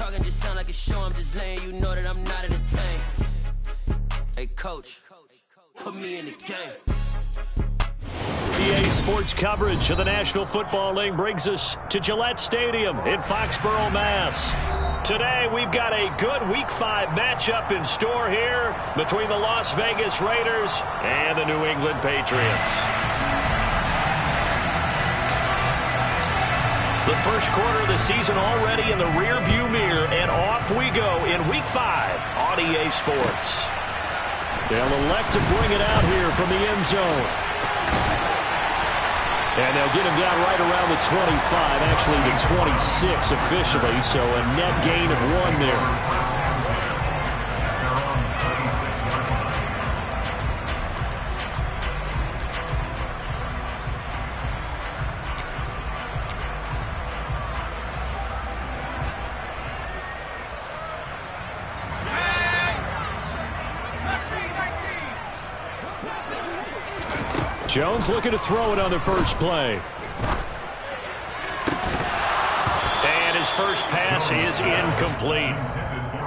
talking just sound like a show. I'm just letting you know that I'm not entertained. Hey, coach, put me in the game. EA Sports coverage of the National Football League brings us to Gillette Stadium in Foxborough, Mass. Today, we've got a good Week 5 matchup in store here between the Las Vegas Raiders and the New England Patriots. The first quarter of the season already in the rearview mirror, and off we go in Week 5 on EA Sports. They'll elect to bring it out here from the end zone. And they'll get him down right around the 25, actually the 26 officially, so a net gain of 1 there. Jones looking to throw it on the first play. And his first pass is incomplete.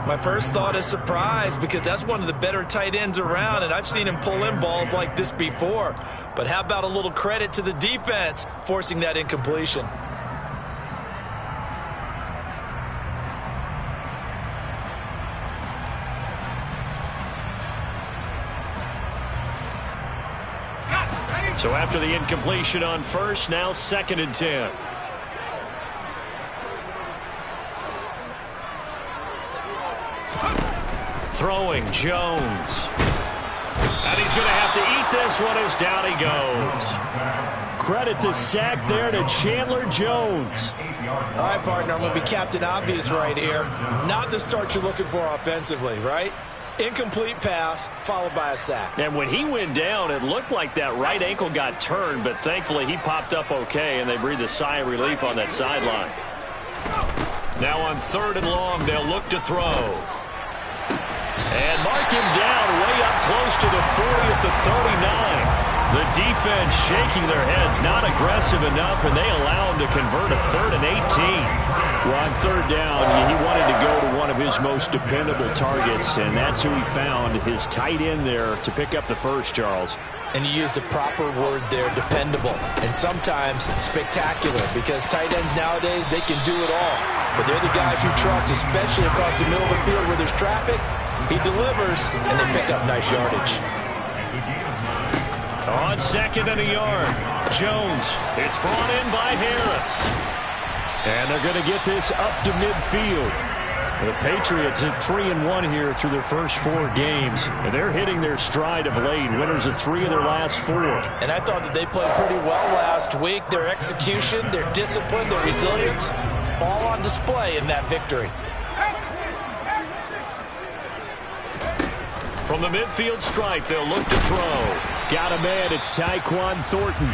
My first thought is surprise, because that's one of the better tight ends around, and I've seen him pull in balls like this before. But how about a little credit to the defense forcing that incompletion? So after the incompletion on first, now 2nd and 10. Throwing Jones. And he's going to have to eat this one as down he goes. Credit the sack there to Chandler Jones. All right, partner, I'm going to be Captain Obvious right here. Not the start you're looking for offensively, right? Incomplete pass, followed by a sack. And when he went down, it looked like that right ankle got turned, but thankfully he popped up okay, and they breathed a sigh of relief on that sideline. Now on 3rd and long, they'll look to throw. And mark him down way up close to the 40 at the 39. The defense shaking their heads, not aggressive enough, and they allow him to convert a 3rd and 18. Well, on 3rd down, he wanted to go to one of his most dependable targets, and that's who he found, his tight end there, to pick up the first, Charles. And you use the proper word there, dependable, and sometimes spectacular, because tight ends nowadays, they can do it all. But they're the guys you trust, especially across the middle of the field where there's traffic. He delivers, and they pick up nice yardage. On 2nd and a yard, Jones. It's brought in by Harris. And they're going to get this up to midfield. The Patriots at 3-1 here through their first 4 games. And they're hitting their stride of late. Winners of 3 of their last 4. And I thought that they played pretty well last week. Their execution, their discipline, their resilience, all on display in that victory. From the midfield stripe, they'll look to throw. Got a man, it's Tyquan Thornton.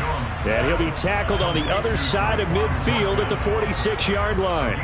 And he'll be tackled on the other side of midfield at the 46-yard line.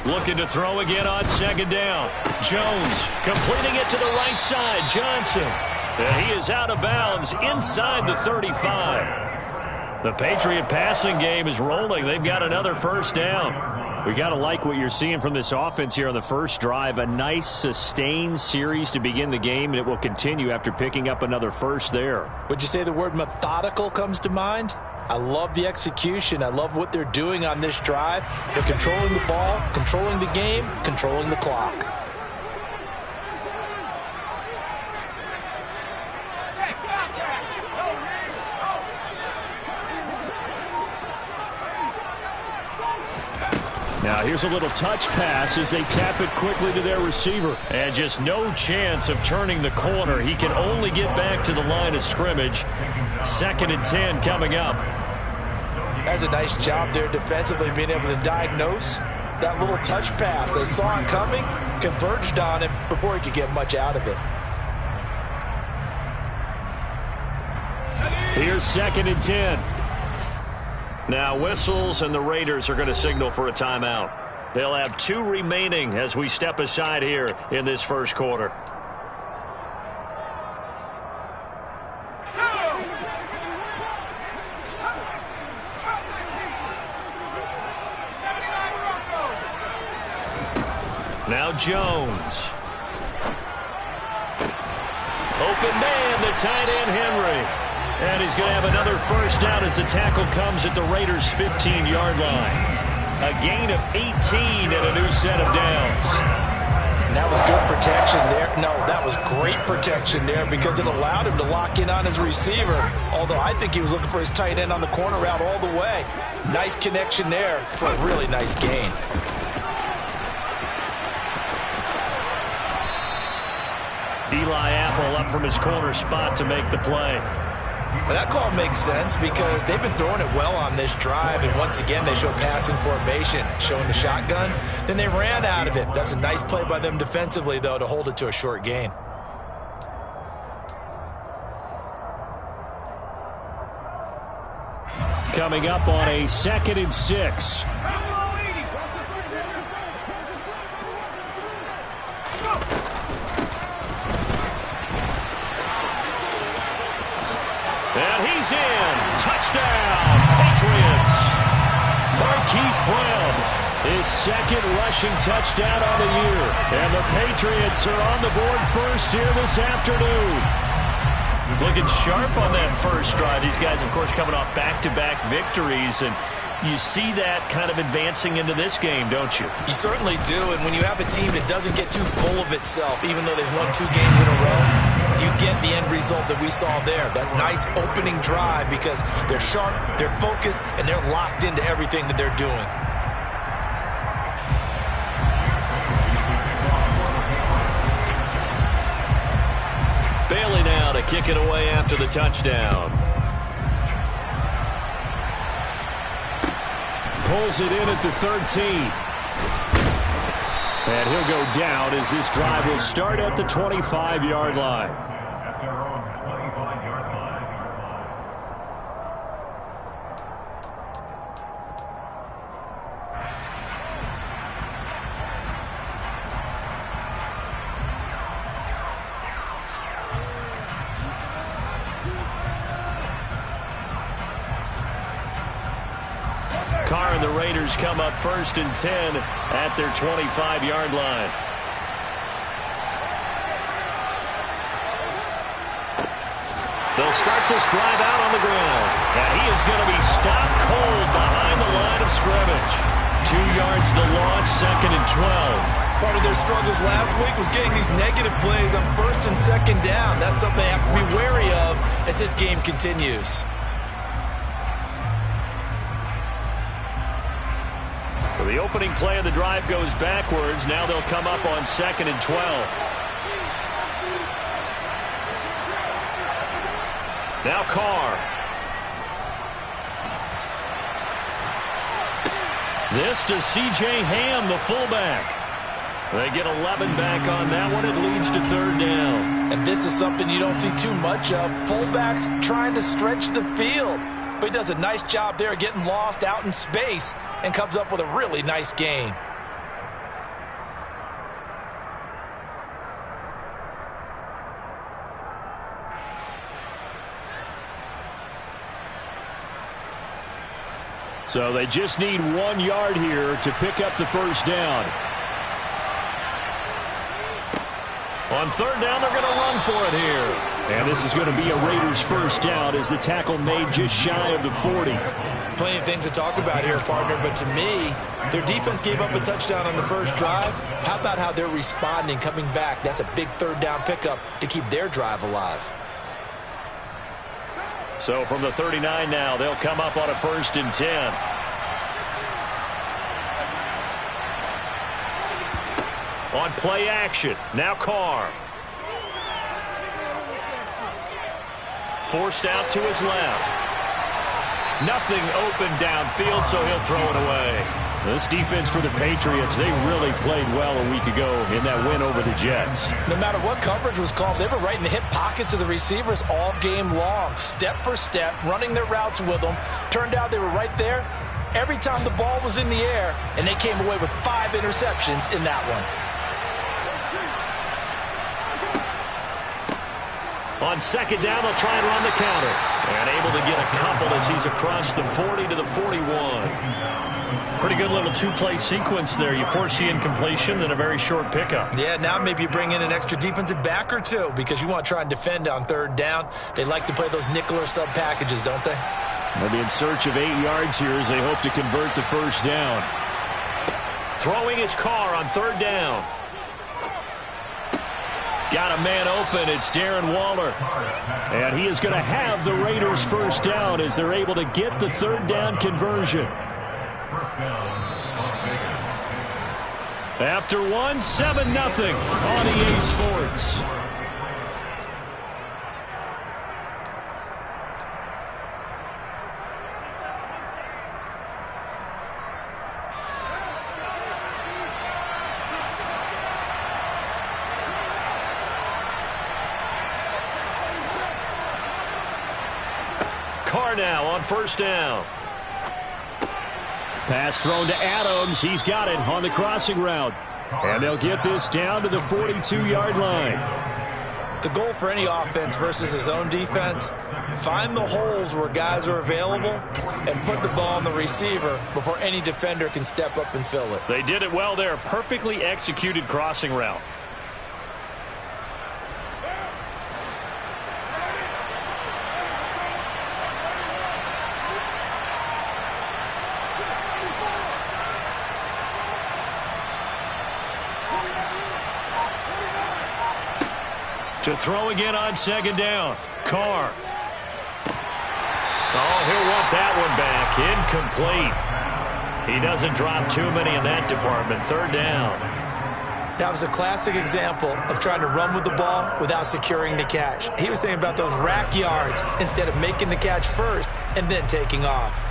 Looking to throw again on 2nd down. Jones completing it to the right side. Johnson. And he is out of bounds inside the 35. The Patriot passing game is rolling. They've got another first down. We got to like what you're seeing from this offense here on the first drive. A nice, sustained series to begin the game, and it will continue after picking up another first there. Would you say the word methodical comes to mind? I love the execution. I love what they're doing on this drive. They're controlling the ball, controlling the game, controlling the clock. Now here's a little touch pass as they tap it quickly to their receiver. And just no chance of turning the corner. He can only get back to the line of scrimmage. 2nd and 10 coming up. That's a nice job there defensively, being able to diagnose that little touch pass. They saw it coming, converged on him before he could get much out of it. Here's 2nd and 10. Now whistles, and the Raiders are going to signal for a timeout. They'll have 2 remaining as we step aside here in this first quarter. Now Jones. Open man, the tight end Henry. And he's going to have another first down as the tackle comes at the Raiders' 15-yard line. A gain of 18 and a new set of downs. And that was good protection there. No, that was great protection there because it allowed him to lock in on his receiver. Although I think he was looking for his tight end on the corner route all the way. Nice connection there for a really nice gain. Eli Apple up from his corner spot to make the play. Well, that call makes sense because they've been throwing it well on this drive, and once again they show passing formation, showing the shotgun. Then they ran out of it. That's a nice play by them defensively, though, to hold it to a short gain. Coming up on a 2nd and 6. And he's in. Touchdown, Patriots. Marquise Brown, his 2nd rushing touchdown on the year. And the Patriots are on the board first here this afternoon. Looking sharp on that first drive. These guys, of course, coming off back-to-back victories. And you see that kind of advancing into this game, don't you? You certainly do. And when you have a team that doesn't get too full of itself, even though they've won 2 games in a row, you get the end result that we saw there, that nice opening drive because they're sharp, they're focused, and they're locked into everything that they're doing. Bailey now to kick it away after the touchdown. Pulls it in at the 13. And he'll go down as this drive will start at the 25-yard line. Carr and the Raiders come up 1st and 10 at their 25-yard line. They'll start this drive out on the ground. And he is going to be stopped cold behind the line of scrimmage. 2 yards the loss, 2nd and 12. Part of their struggles last week was getting these negative plays on 1st and 2nd down. That's something they have to be wary of as this game continues. So the opening play of the drive goes backwards. Now they'll come up on 2nd and 12. Now Carr. This to C.J. Ham, the fullback. They get 11 back on that one. It leads to 3rd down. And this is something you don't see too much of. Fullbacks trying to stretch the field. But he does a nice job there getting lost out in space and comes up with a really nice gain. So they just need 1 yard here to pick up the first down. On 3rd down, they're going to run for it here. And this is going to be a Raiders first down as the tackle made just shy of the 40. Plenty of things to talk about here, partner, but to me, their defense gave up a touchdown on the first drive. How about how they're responding, coming back? That's a big 3rd down pickup to keep their drive alive. So from the 39 now, they'll come up on a 1st and 10. On play action, now Carr. Forced out to his left. Nothing open downfield, so he'll throw it away. This defense for the Patriots, they really played well a week ago in that win over the Jets. No matter what coverage was called, they were right in the hip pockets of the receivers all game long, step for step, running their routes with them. Turned out they were right there every time the ball was in the air, and they came away with 5 interceptions in that one. On 2nd down, they'll try and run the counter. And able to get a couple as he's across the 40 to the 41. Pretty good little two-play sequence there. You force the incompletion, then a very short pickup. Yeah, now maybe you bring in an extra defensive back or two because you want to try and defend on third down. They like to play those nickel or sub packages, don't they? They'll be in search of 8 yards here as they hope to convert the first down. Throwing his car on third down. Got a man open. It's Darren Waller. And he is going to have the Raiders first down as they're able to get the third down conversion. After 7-0 on EA Sports. Carr now on first down. Pass thrown to Adams. He's got it on the crossing route. And they'll get this down to the 42-yard line. The goal for any offense versus his own defense, find the holes where guys are available and put the ball on the receiver before any defender can step up and fill it. They did it well there. Perfectly executed crossing route. To throw again on second down. Carr. Oh, he'll want that one back. Incomplete. He doesn't drop too many in that department. Third down. That was a classic example of trying to run with the ball without securing the catch. He was thinking about those rack yards instead of making the catch first and then taking off.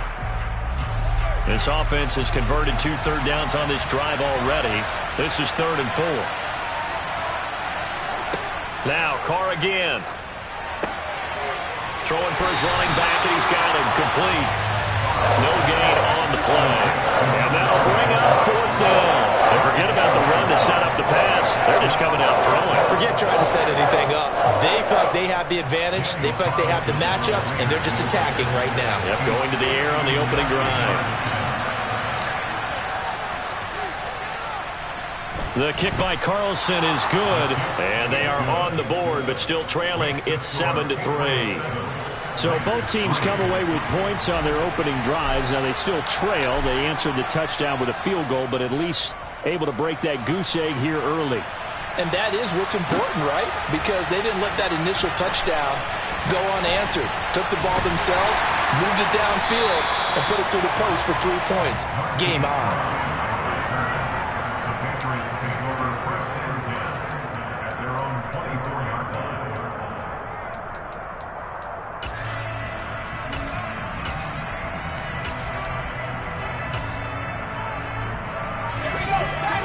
This offense has converted 2 third downs on this drive already. This is 3rd and 4. Now, Carr again. Throwing for his running back, and he's got him complete. No gain on the play. And that'll bring up 4th down. And forget about the run to set up the pass. They're just coming out throwing. Forget trying to set anything up. They feel like they have the advantage. They feel like they have the matchups, and they're just attacking right now. Yep, going to the air on the opening drive. The kick by Carlson is good, and they are on the board, but still trailing. It's 7-3. So both teams come away with points on their opening drives. Now they still trail. They answered the touchdown with a field goal, but at least able to break that goose egg here early. And that is what's important, right? Because they didn't let that initial touchdown go unanswered. Took the ball themselves, moved it downfield, and put it through the post for 3 points. Game on.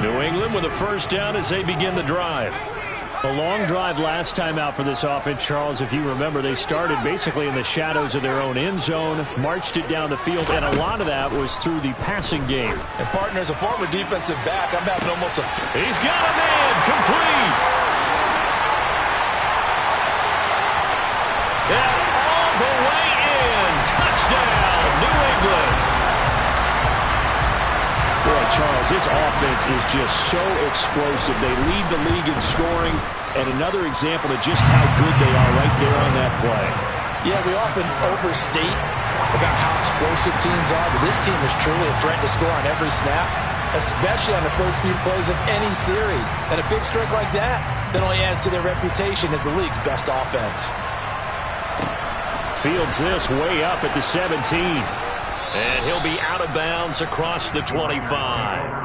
New England with a first down as they begin the drive. A long drive last time out for this offense, Charles. If you remember, they started basically in the shadows of their own end zone, marched it down the field, and a lot of that was through the passing game. And partner, as a former defensive back, I'm having almost a... He's got a man complete. And all the way in. Touchdown, New England. Boy, Charles, this offense is just so explosive. They lead the league in scoring, and another example of just how good they are right there on that play. Yeah, we often overstate about how explosive teams are, but this team is truly a threat to score on every snap, especially on the first few plays of any series. And a big streak like that only adds to their reputation as the league's best offense. Fields this way up at the 17. And he'll be out of bounds across the 25.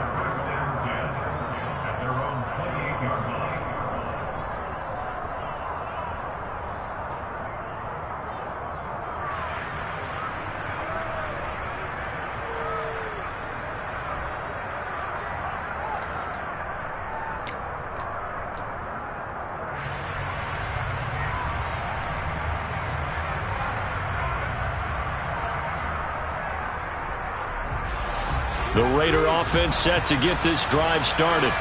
The Raider offense set to get this drive started.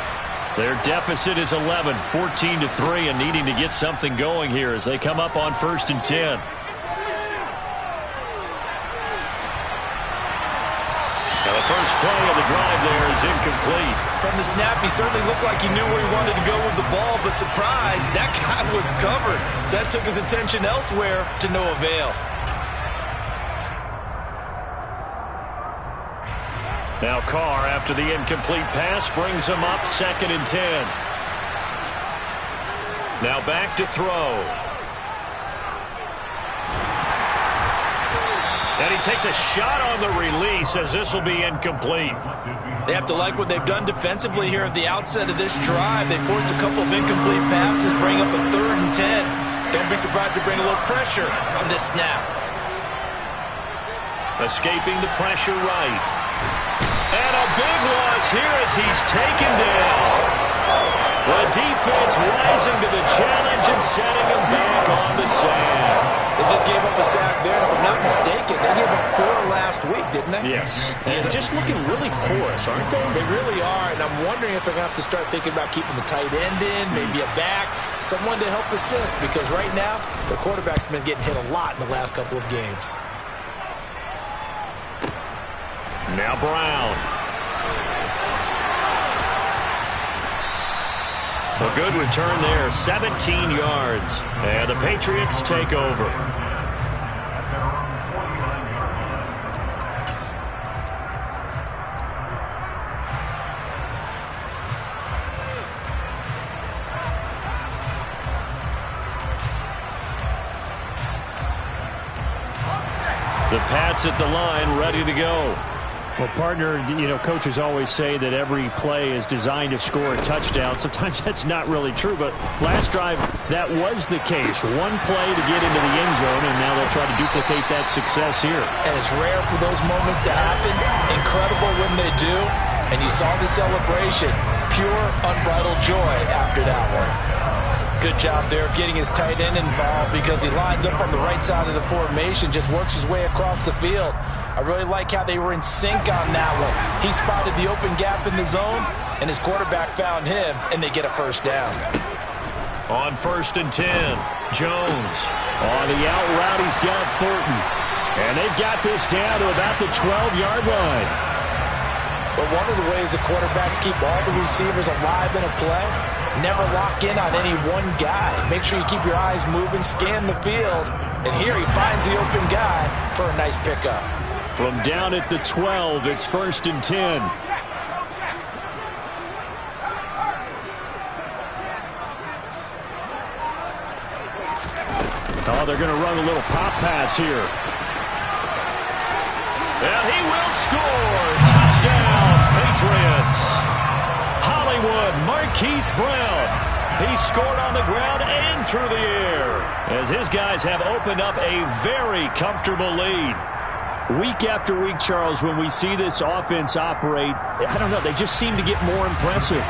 Their deficit is 11, 14-3, and needing to get something going here as they come up on 1st and 10. Now the first play the drive there is incomplete. From the snap, he certainly looked like he knew where he wanted to go with the ball, but surprise, that guy was covered. So that took his attention elsewhere to no avail. Now Carr, after the incomplete pass, brings him up 2nd and 10. Now back to throw. And he takes a shot on the release as this will be incomplete. They have to like what they've done defensively here at the outset of this drive. They forced a couple of incomplete passes, bring up a 3rd and 10. Don't be surprised to bring a little pressure on this snap. Escaping the pressure right. And a big loss here as he's taken down. The defense rising to the challenge and setting him back on the sand. They just gave up a sack there, and if I'm not mistaken, they gave up 4 last week, didn't they? Yes. And just looking really porous, aren't they? They really are, and I'm wondering if they're going to have to start thinking about keeping the tight end in, maybe a back, someone to help assist, because right now, the quarterback's been getting hit a lot in the last couple of games. Now Brown. A good return there, 17 yards. And the Patriots take over. The Pats at the line, ready to go. Well, partner, coaches always say that every play is designed to score a touchdown. Sometimes that's not really true, but last drive, that was the case. One play to get into the end zone, and now they'll try to duplicate that success here. And it's rare for those moments to happen. Incredible when they do. And you saw the celebration. Pure, unbridled joy after that one. Good job there of getting his tight end involved because he lines up on the right side of the formation, just works his way across the field. I really like how they were in sync on that one. He spotted the open gap in the zone, and his quarterback found him, and they get a first down. On 1st and 10, Jones. On the out route, he's got Thornton. And they've got this down to about the 12-yard line. But one of the ways the quarterbacks keep all the receivers alive in a play, never lock in on any one guy. Make sure you keep your eyes moving, scan the field. And here he finds the open guy for a nice pickup. From down at the 12, it's 1st and 10. Oh, they're going to run a little pop pass here. And he will score. Touchdown, Patriots. Hollywood Marquise Brown. He scored on the ground and through the air as his guys have opened up a very comfortable lead. Week after week, Charles, when we see this offense operate, I don't know, they just seem to get more impressive.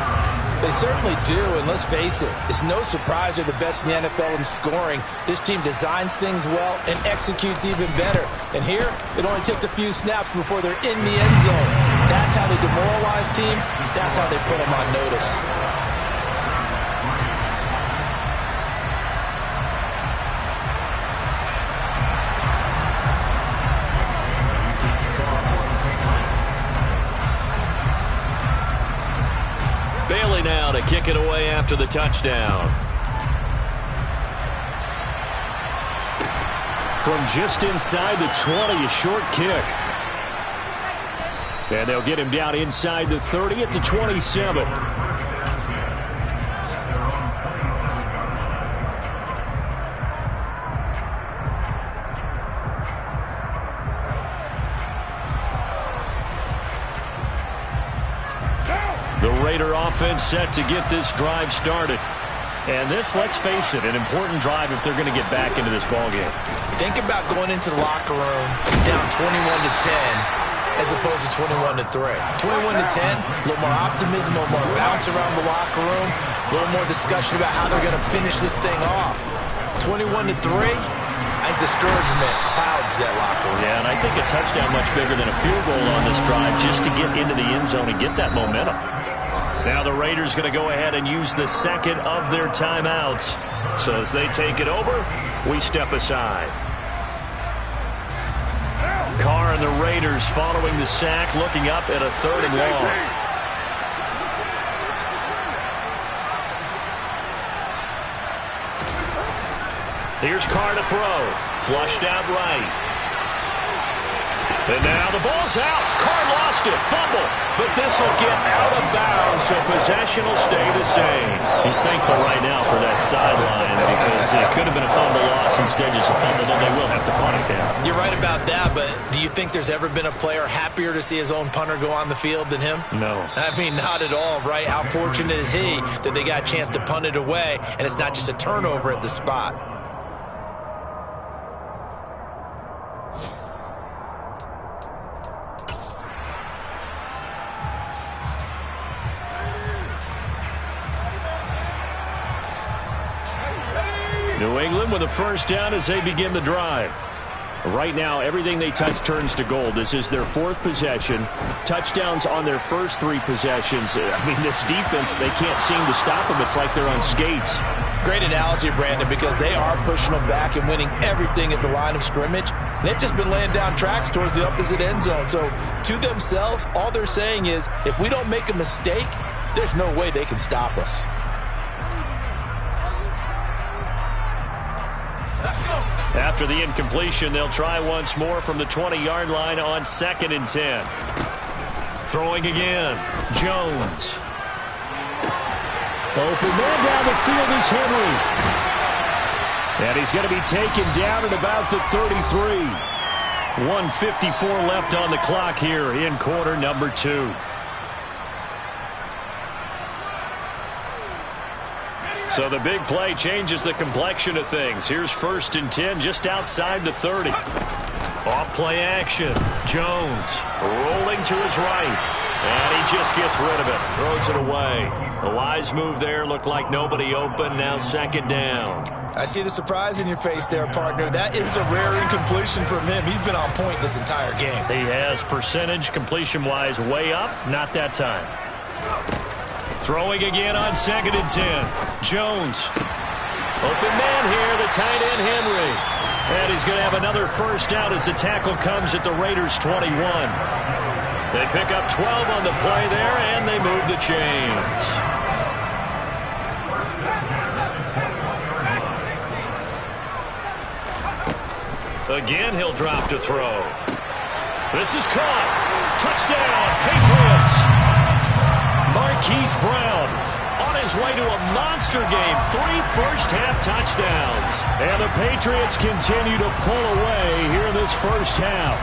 They certainly do, and let's face it, it's no surprise they're the best in the NFL in scoring. This team designs things well and executes even better. And here, it only takes a few snaps before they're in the end zone. That's how they demoralize teams. That's how they put them on notice. Bailey now to kick it away after the touchdown. From just inside the 20, a short kick. And they'll get him down inside the 30 at the 27. The Raider offense set to get this drive started. And this, let's face it, an important drive if they're going to get back into this ballgame. Think about going into the locker room down 21-10 as opposed to 21-3. 21-10, a little more optimism, a little more bounce around the locker room, a little more discussion about how they're going to finish this thing off. 21-3, I think discouragement clouds that locker room. Yeah, and I think a touchdown much bigger than a field goal on this drive just to get into the end zone and get that momentum. Now the Raiders going to go ahead and use the second of their timeouts. So as they take it over, we step aside. Carr are the Raiders following the sack, looking up at a 3rd and long. Here's Carr to throw. Flushed out right. And now the ball's out. Carr lost it. Fumble. But this will get out of bounds, so possession will stay the same. He's thankful right now for that sideline because it could have been a fumble loss, instead just a fumble, though they will have to punt it down. You're right about that, but do you think there's ever been a player happier to see his own punter go on the field than him? No. I mean, not at all, right? How fortunate is he that they got a chance to punt it away, and it's not just a turnover at the spot. New England with a first down as they begin the drive. Right now, everything they touch turns to gold. This is their 4th possession. Touchdowns on their first 3 possessions. I mean, this defense, they can't seem to stop them. It's like they're on skates. Great analogy, Brandon, because they are pushing them back and winning everything at the line of scrimmage. They've just been laying down tracks towards the opposite end zone. So, to themselves, all they're saying is, if we don't make a mistake, there's no way they can stop us. After the incompletion, they'll try once more from the 20-yard line on 2nd and 10. Throwing again. Jones. Open man down the field is Henry. And he's going to be taken down at about the 33. 1:54 left on the clock here in quarter number 2. So the big play changes the complexion of things. Here's 1st and 10 just outside the 30. Off play action. Jones rolling to his right. And he just gets rid of it. Throws it away. A wise move there. Looked like nobody open. Now 2nd down. I see the surprise in your face there, partner. That is a rare incompletion from him. He's been on point this entire game. He has percentage completion-wise way up. Not that time. Throwing again on 2nd and 10. Jones. Open man here, the tight end Henry. And he's going to have another first down as the tackle comes at the Raiders' 21. They pick up 12 on the play there, and they move the chains. Again, he'll drop to throw. This is caught. Touchdown, Patriots. Marquise Brown on his way to a monster game. 3 first-half touchdowns. And the Patriots continue to pull away here in this first half.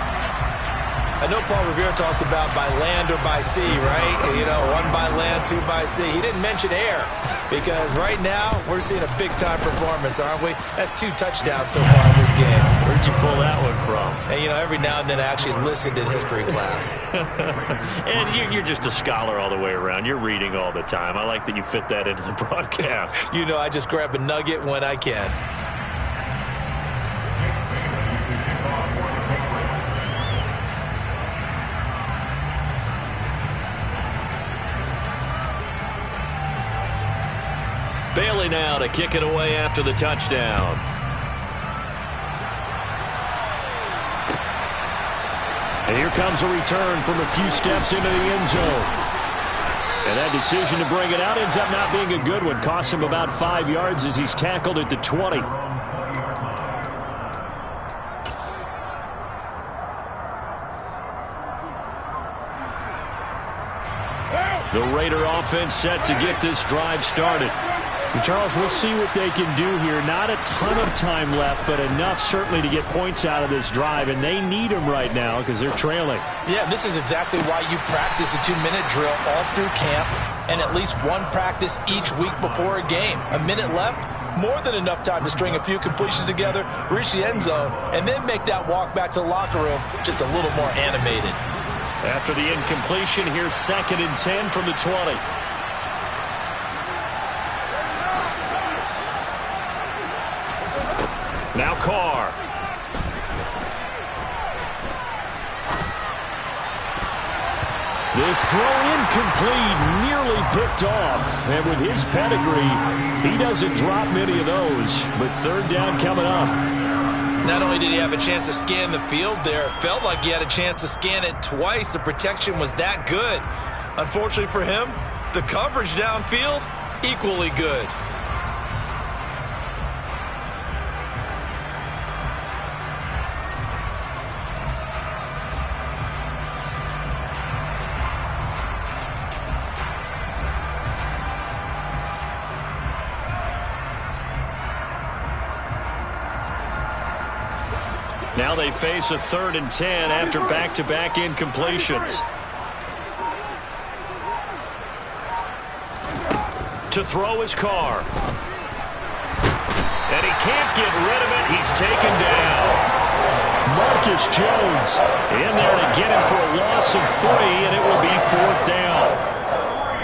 I know Paul Revere talked about by land or by sea, right? You know, 1 by land, 2 by sea. He didn't mention air because right now we're seeing a big-time performance, aren't we? That's 2 touchdowns so far in this game. Where'd you pull that one from? And, you know, every now and then I actually listened in history class. And you're just a scholar all the way around. You're reading all the time. I like that you fit that into the broadcast. You know, I just grab a nugget when I can. Bailey now to kick it away after the touchdown. And here comes a return from a few steps into the end zone. And that decision to bring it out ends up not being a good one. Costs him about 5 yards as he's tackled at the 20. The Raider offense set to get this drive started. And Charles, we'll see what they can do here. Not a ton of time left, but enough certainly to get points out of this drive. And they need them right now because they're trailing. Yeah, this is exactly why you practice a 2-minute drill all through camp and at least 1 practice each week before a game. A minute left, more than enough time to string a few completions together, reach the end zone, and then make that walk back to the locker room just a little more animated. After the incompletion, here's 2nd and 10 from the 20. Now Carr. This throw incomplete, nearly picked off. And with his pedigree, he doesn't drop many of those. But 3rd down coming up. Not only did he have a chance to scan the field there, it felt like he had a chance to scan it twice. The protection was that good. Unfortunately for him, the coverage downfield, equally good. Now they face a 3rd and 10 after back-to-back incompletions. To throw his Carr. And he can't get rid of it. He's taken down. Marcus Jones In there to get him for a loss of 3, and it will be 4th down.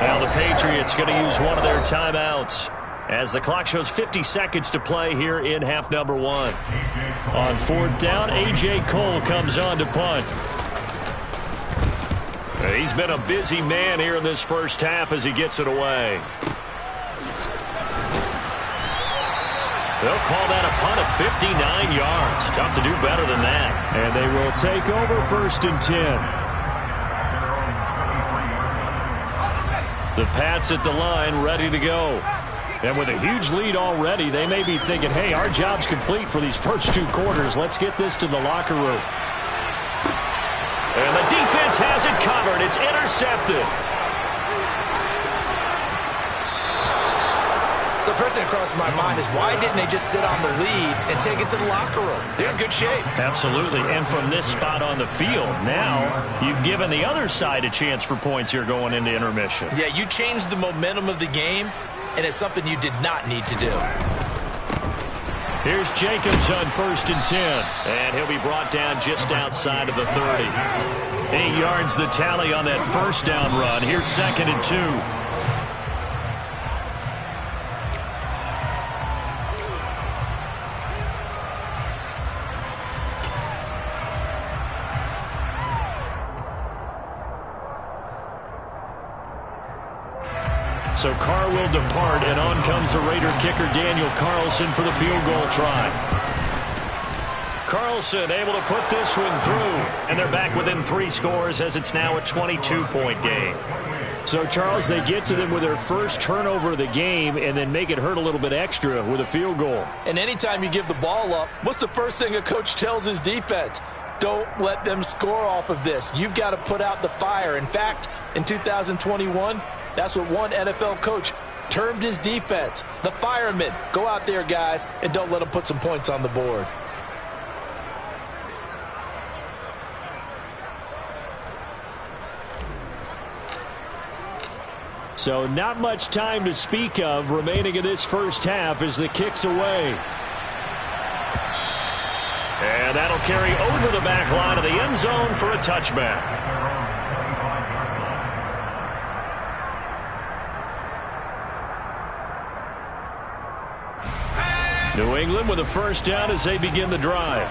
Now the Patriots going to use one of their timeouts as the clock shows 50 seconds to play here in half number 1. On 4th down, A.J. Cole comes on to punt. He's been a busy man here in this first half as he gets it away. They'll call that a punt of 59 yards. Tough to do better than that. And they will take over 1st and 10. The Pats at the line ready to go. And with a huge lead already, they may be thinking, hey, our job's complete for these first 2 quarters. Let's get this to the locker room. And the defense has it covered. It's intercepted. So first thing across my mind is, why didn't they just sit on the lead and take it to the locker room? They're in good shape. Absolutely. And from this spot on the field, now you've given the other side a chance for points here going into intermission. Yeah, you changed the momentum of the game, and it's something you did not need to do. Here's Jacobs on 1st and 10. And he'll be brought down just outside of the 30. 8 yards the tally on that first down run. Here's 2nd and 2. So Carr will depart, and on comes the Raider kicker Daniel Carlson for the field goal try. Carlson able to put this one through, and they're back within 3 scores as it's now a 22-point game. So, Charles, they get to them with their first turnover of the game and then make it hurt a little bit extra with a field goal. And anytime you give the ball up, what's the first thing a coach tells his defense? Don't let them score off of this. You've got to put out the fire. In fact, in 2021, that's what one NFL coach termed his defense, the firemen. Go out there, guys, and don't let them put some points on the board. So not much time to speak of remaining in this first half as the kick's away. And that'll carry over the back line of the end zone for a touchback. New England with a first down as they begin the drive.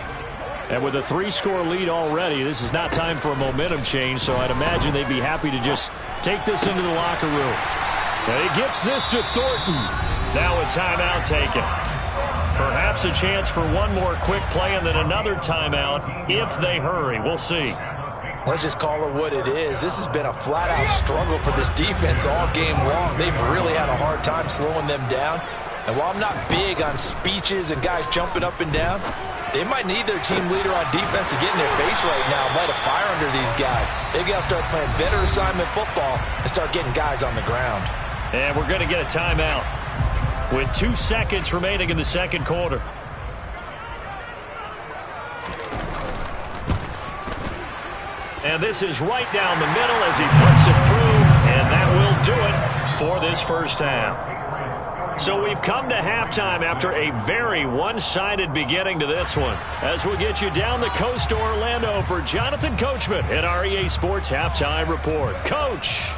And with a 3-score lead already, this is not time for a momentum change, so I'd imagine they'd be happy to just take this into the locker room. And he gets this to Thornton. Now a timeout taken. Perhaps a chance for one more quick play and then another timeout if they hurry. We'll see. Let's just call it what it is. This has been a flat-out struggle for this defense all game long. They've really had a hard time slowing them down. And while I'm not big on speeches and guys jumping up and down, they might need their team leader on defense to get in their face right now and light a fire under these guys. They've got to start playing better assignment football and start getting guys on the ground. And we're going to get a timeout with 2 seconds remaining in the second quarter. And this is right down the middle as he puts it through, and that will do it for this first half. So we've come to halftime after a very one-sided beginning to this one. As we'll get you down the coast to Orlando for Jonathan Coachman at our EA Sports Halftime Report. Coach.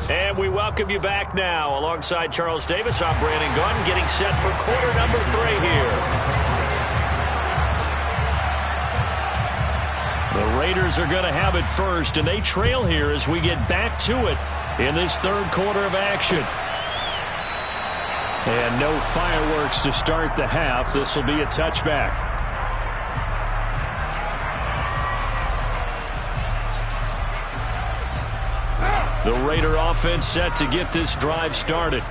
And we welcome you back now. Alongside Charles Davis, I'm Brandon Gunn, getting set for quarter number 3 here. The Raiders are going to have it first, and they trail here as we get back to it in this third quarter of action. And no fireworks to start the half. This will be a touchback. The Raider offense set to get this drive started.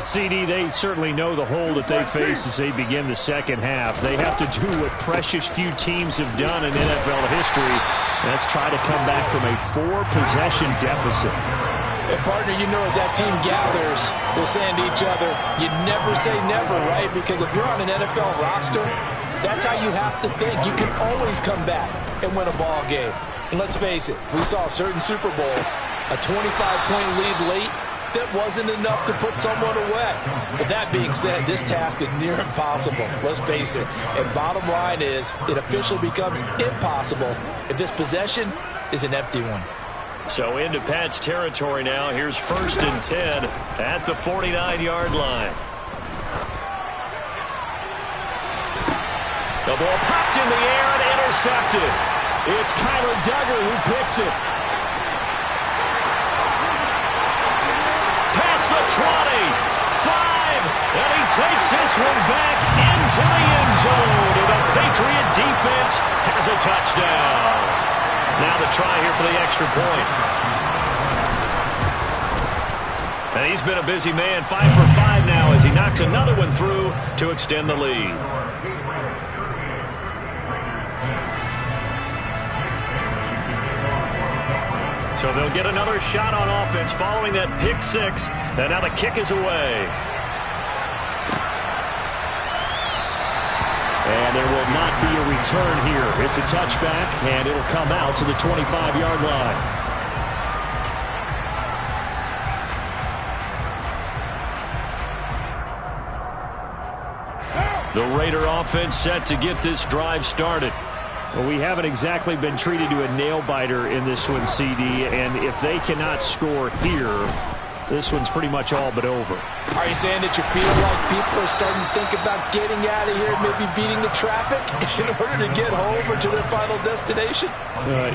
CD, they certainly know the hole that they face as they begin the second half. They have to do what precious few teams have done in NFL history. That's try to come back from a 4-possession deficit. And partner, you know, as that team gathers, they're saying to each other, you never say never, right? Because if you're on an NFL roster, that's how you have to think. You can always come back and win a ball game. And let's face it, we saw a certain Super Bowl, a 25-point lead late, that wasn't enough to put someone away. But that being said, this task is near impossible. Let's face it. And bottom line is, it officially becomes impossible if this possession is an empty one. So into Pat's territory now. Here's 1st and 10 at the 49-yard line. The ball popped in the air and intercepted. It's Kyler Duggar who picks it. Past the 20, 5, and he takes this one back into the end zone. And the Patriot defense has a touchdown. Now the try here for the extra point. And he's been a busy man, 5 for 5 now as he knocks another one through to extend the lead. So they'll get another shot on offense following that pick 6. And now the kick is away. And there will not be a return here. It's a touchback, and it'll come out to the 25-yard line. The Raider offense set to get this drive started. Well, we haven't exactly been treated to a nail-biter in this one, CD, and if they cannot score here, this one's pretty much all but over. Are you saying that you feel like people are starting to think about getting out of here, maybe beating the traffic in order to get home or to their final destination?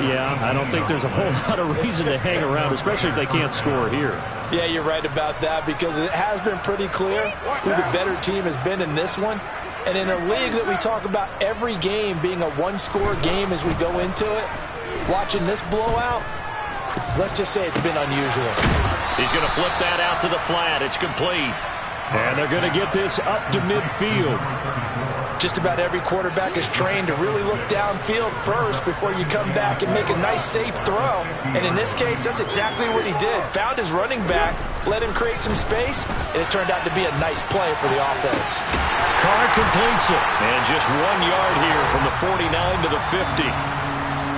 Yeah, I don't think there's a whole lot of reason to hang around, especially if they can't score here. Yeah, you're right about that because it has been pretty clear who the better team has been in this one. And in a league that we talk about every game being a one-score game as we go into it, watching this blowout, let's just say it's been unusual. He's going to flip that out to the flat. It's complete. And they're going to get this up to midfield. Just about every quarterback is trained to really look downfield first before you come back and make a nice, safe throw. And in this case, that's exactly what he did. Found his running back, let him create some space, and it turned out to be a nice play for the offense. Carr completes it. And just 1 yard here from the 49 to the 50.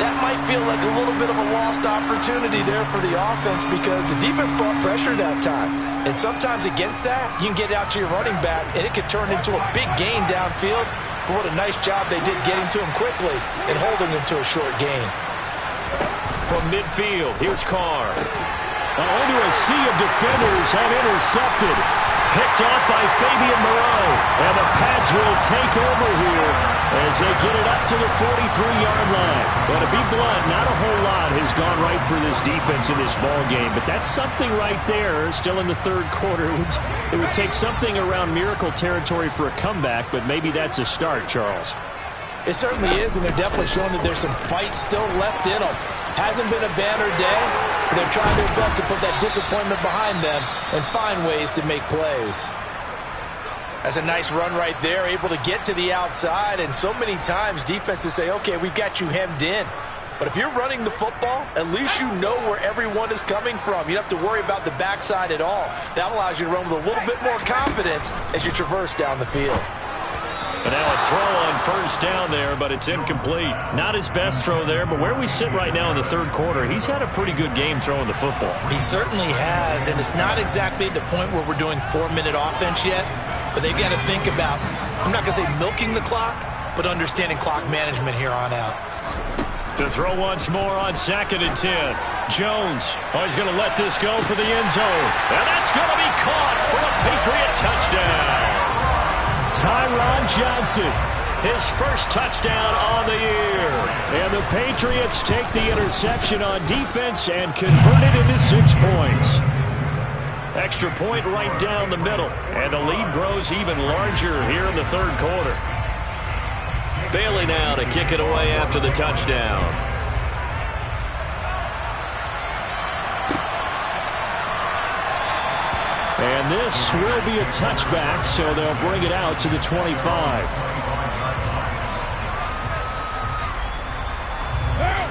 That might feel like a little bit of a lost opportunity there for the offense because the defense brought pressure that time. And sometimes against that, you can get out to your running back, and it could turn into a big gain downfield. But what a nice job they did getting to him quickly and holding him to a short gain. From midfield, here's Carr. Into a sea of defenders and intercepted. Picked off by Fabian Moreau. And the Pats will take over here as they get it up to the 43-yard line. But to be blunt, not a whole lot has gone right for this defense in this ball game. But that's something right there, still in the third quarter. It would take something around miracle territory for a comeback, but maybe that's a start, Charles. It certainly is, and they're definitely showing that there's some fight still left in them. Hasn't been a banner day, but they're trying their best to put that disappointment behind them and find ways to make plays. That's a nice run right there, able to get to the outside, and so many times defenses say, okay, we've got you hemmed in. But if you're running the football, at least you know where everyone is coming from. You don't have to worry about the backside at all. That allows you to run with a little bit more confidence as you traverse down the field. And now a throw on first down there, but it's incomplete. Not his best throw there, but where we sit right now in the third quarter, he's had a pretty good game throwing the football. He certainly has, and it's not exactly at the point where we're doing 4-minute offense yet, but they've got to think about, I'm not going to say milking the clock, but understanding clock management here on out. To throw once more on 2nd and 10. Jones, he's going to let this go for the end zone. And that's going to be caught for a Patriot touchdown. Tyron Johnson, his first touchdown on the year. And the Patriots take the interception on defense and convert it into 6 points. Extra point right down the middle. And the lead grows even larger here in the third quarter. Bailey now to kick it away after the touchdown. And this will be a touchback, so they'll bring it out to the 25.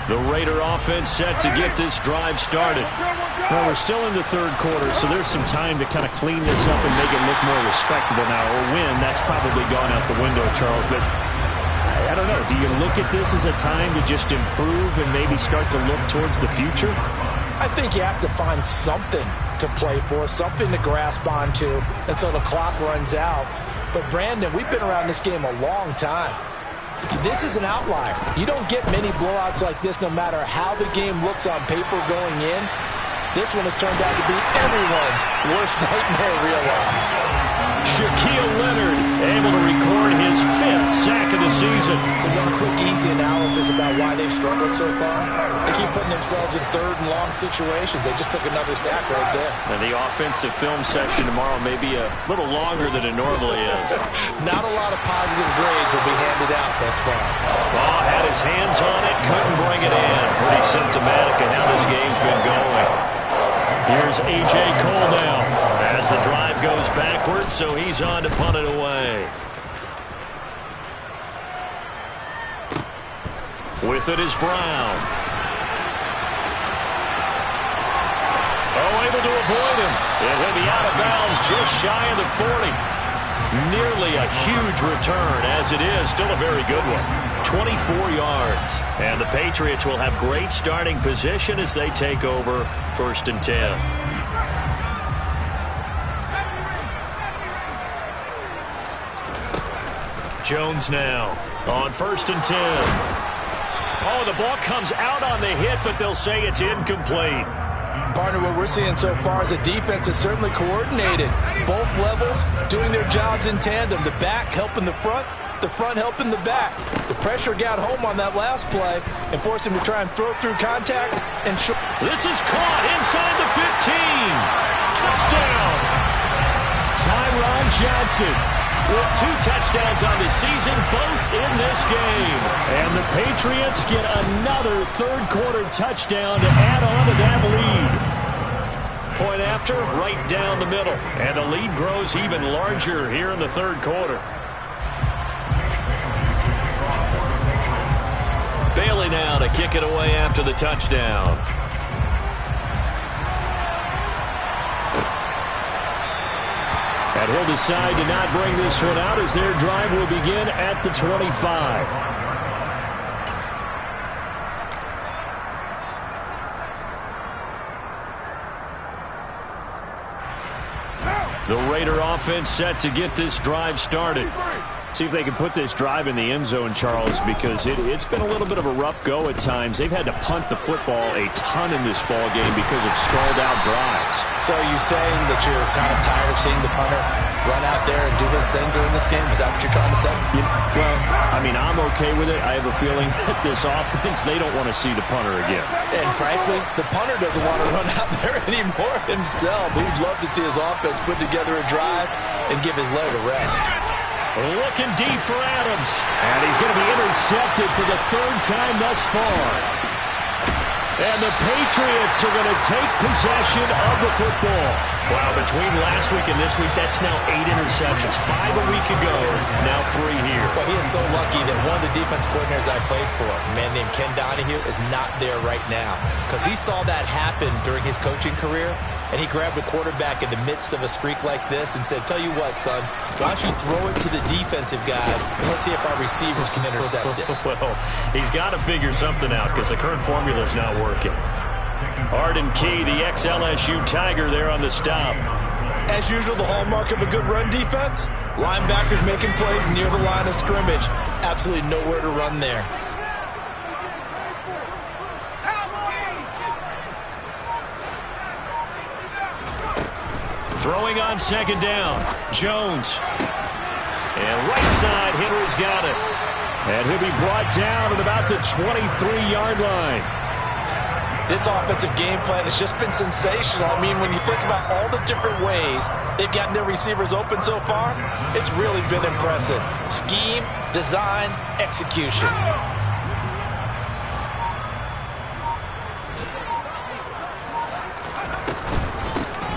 The Raider offense set to get this drive started. Well, we're still in the third quarter, so there's some time to kind of clean this up and make it look more respectable now. Or win, that's probably gone out the window, Charles. But I don't know. Do you look at this as a time to just improve and maybe start to look towards the future? I think you have to find something to play for, something to grasp onto until the clock runs out. But, Brandon, we've been around this game a long time. This is an outlier. You don't get many blowouts like this no matter how the game looks on paper going in. This one has turned out to be everyone's worst nightmare realized. Shaquille Leonard able to record his 5th sack of the season. So one quick, easy analysis about why they've struggled so far. They keep putting themselves in third and long situations. They just took another sack right there. And the offensive film session tomorrow may be a little longer than it normally is. Not a lot of positive grades will be handed out thus far. Oh, had his hands on it, couldn't bring it in. Pretty symptomatic of how this game's been going. Here's A.J. Cole now as the drive goes backwards, so he's on to punt it away. With it is Brown. Oh, able to avoid him. And he'll be out of bounds just shy of the 40. Nearly a huge return, as it is. Still a very good one. 24 yards. And the Patriots will have great starting position as they take over 1st and 10. Jones now on 1st and 10. Oh, the ball comes out on the hit, but they'll say it's incomplete. Partner, what we're seeing so far is a defense that's certainly coordinated. Both levels doing their jobs in tandem. The back helping the front helping the back. The pressure got home on that last play and forced him to try and throw through contact. And this is caught inside the 15. Touchdown. Tyron Johnson with 2 touchdowns on the season, both in this game. And the Patriots get another third-quarter touchdown to add on to that lead. Point after, right down the middle. And the lead grows even larger here in the third quarter. Bailey now to kick it away after the touchdown. And he'll decide to not bring this one out as their drive will begin at the 25. The Raider offense set to get this drive started. See if they can put this drive in the end zone, Charles, because it's been a little bit of a rough go at times. They've had to punt the football a ton in this ball game because of stalled-out drives. So are you saying that you're kind of tired of seeing the punter run out there and do his thing during this game? Is that what you're trying to say? Well, I mean, I'm okay with it. I have a feeling that this offense, they don't want to see the punter again. And frankly, the punter doesn't want to run out there anymore himself. He'd love to see his offense put together a drive and give his leg a rest. Looking deep for Adams. And he's going to be intercepted for the 3rd time thus far. And the Patriots are going to take possession of the football. Wow, between last week and this week, that's now 8 interceptions. 5 a week ago, now 3 here. Well, he is so lucky that one of the defense coordinators I played for, a man named Ken Donahue, is not there right now. Because he saw that happen during his coaching career. And he grabbed a quarterback in the midst of a streak like this and said, tell you what, son, why don't you throw it to the defensive guys and let's see if our receivers can intercept it. Well, he's got to figure something out because the current formula's not working. Arden Key, the ex-LSU Tiger there on the stop. As usual, the hallmark of a good run defense, linebackers making plays near the line of scrimmage. Absolutely nowhere to run there. Throwing on 2nd down, Jones. And right side, Henry's got it. And he'll be brought down at about the 23-yard line. This offensive game plan has just been sensational. I mean, when you think about all the different ways they've gotten their receivers open so far, it's really been impressive. Scheme, design, execution.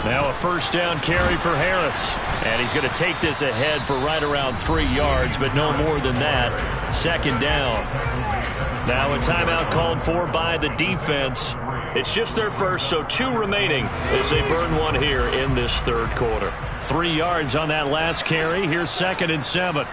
Now a first down carry for Harris. And he's going to take this ahead for right around 3 yards, but no more than that. Second down. Now a timeout called for by the defense. It's just their first, so 2 remaining as they burn 1 here in this third quarter. 3 yards on that last carry. Here's 2nd and 7.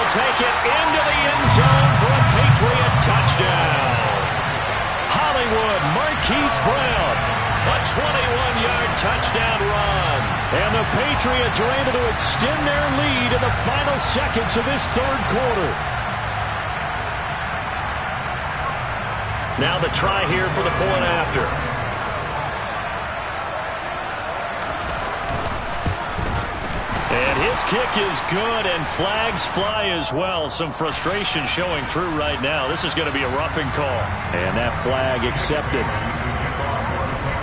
Take it into the end zone for a Patriot touchdown. Hollywood Marquise Brown, a 21-yard touchdown run. And the Patriots are able to extend their lead in the final seconds of this third quarter. Now the try here for the point after. And his kick is good, and flags fly as well. Some frustration showing through right now. This is going to be a roughing call. And that flag accepted.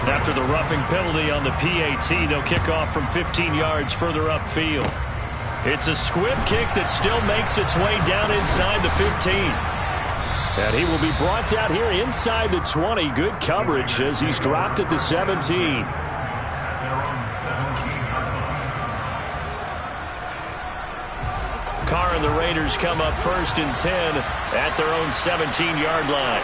After the roughing penalty on the PAT, they'll kick off from 15 yards further upfield. It's a squib kick that still makes its way down inside the 15. And he will be brought down here inside the 20. Good coverage as he's dropped at the 17. Carr and the Raiders come up 1st and 10 at their own 17-yard line.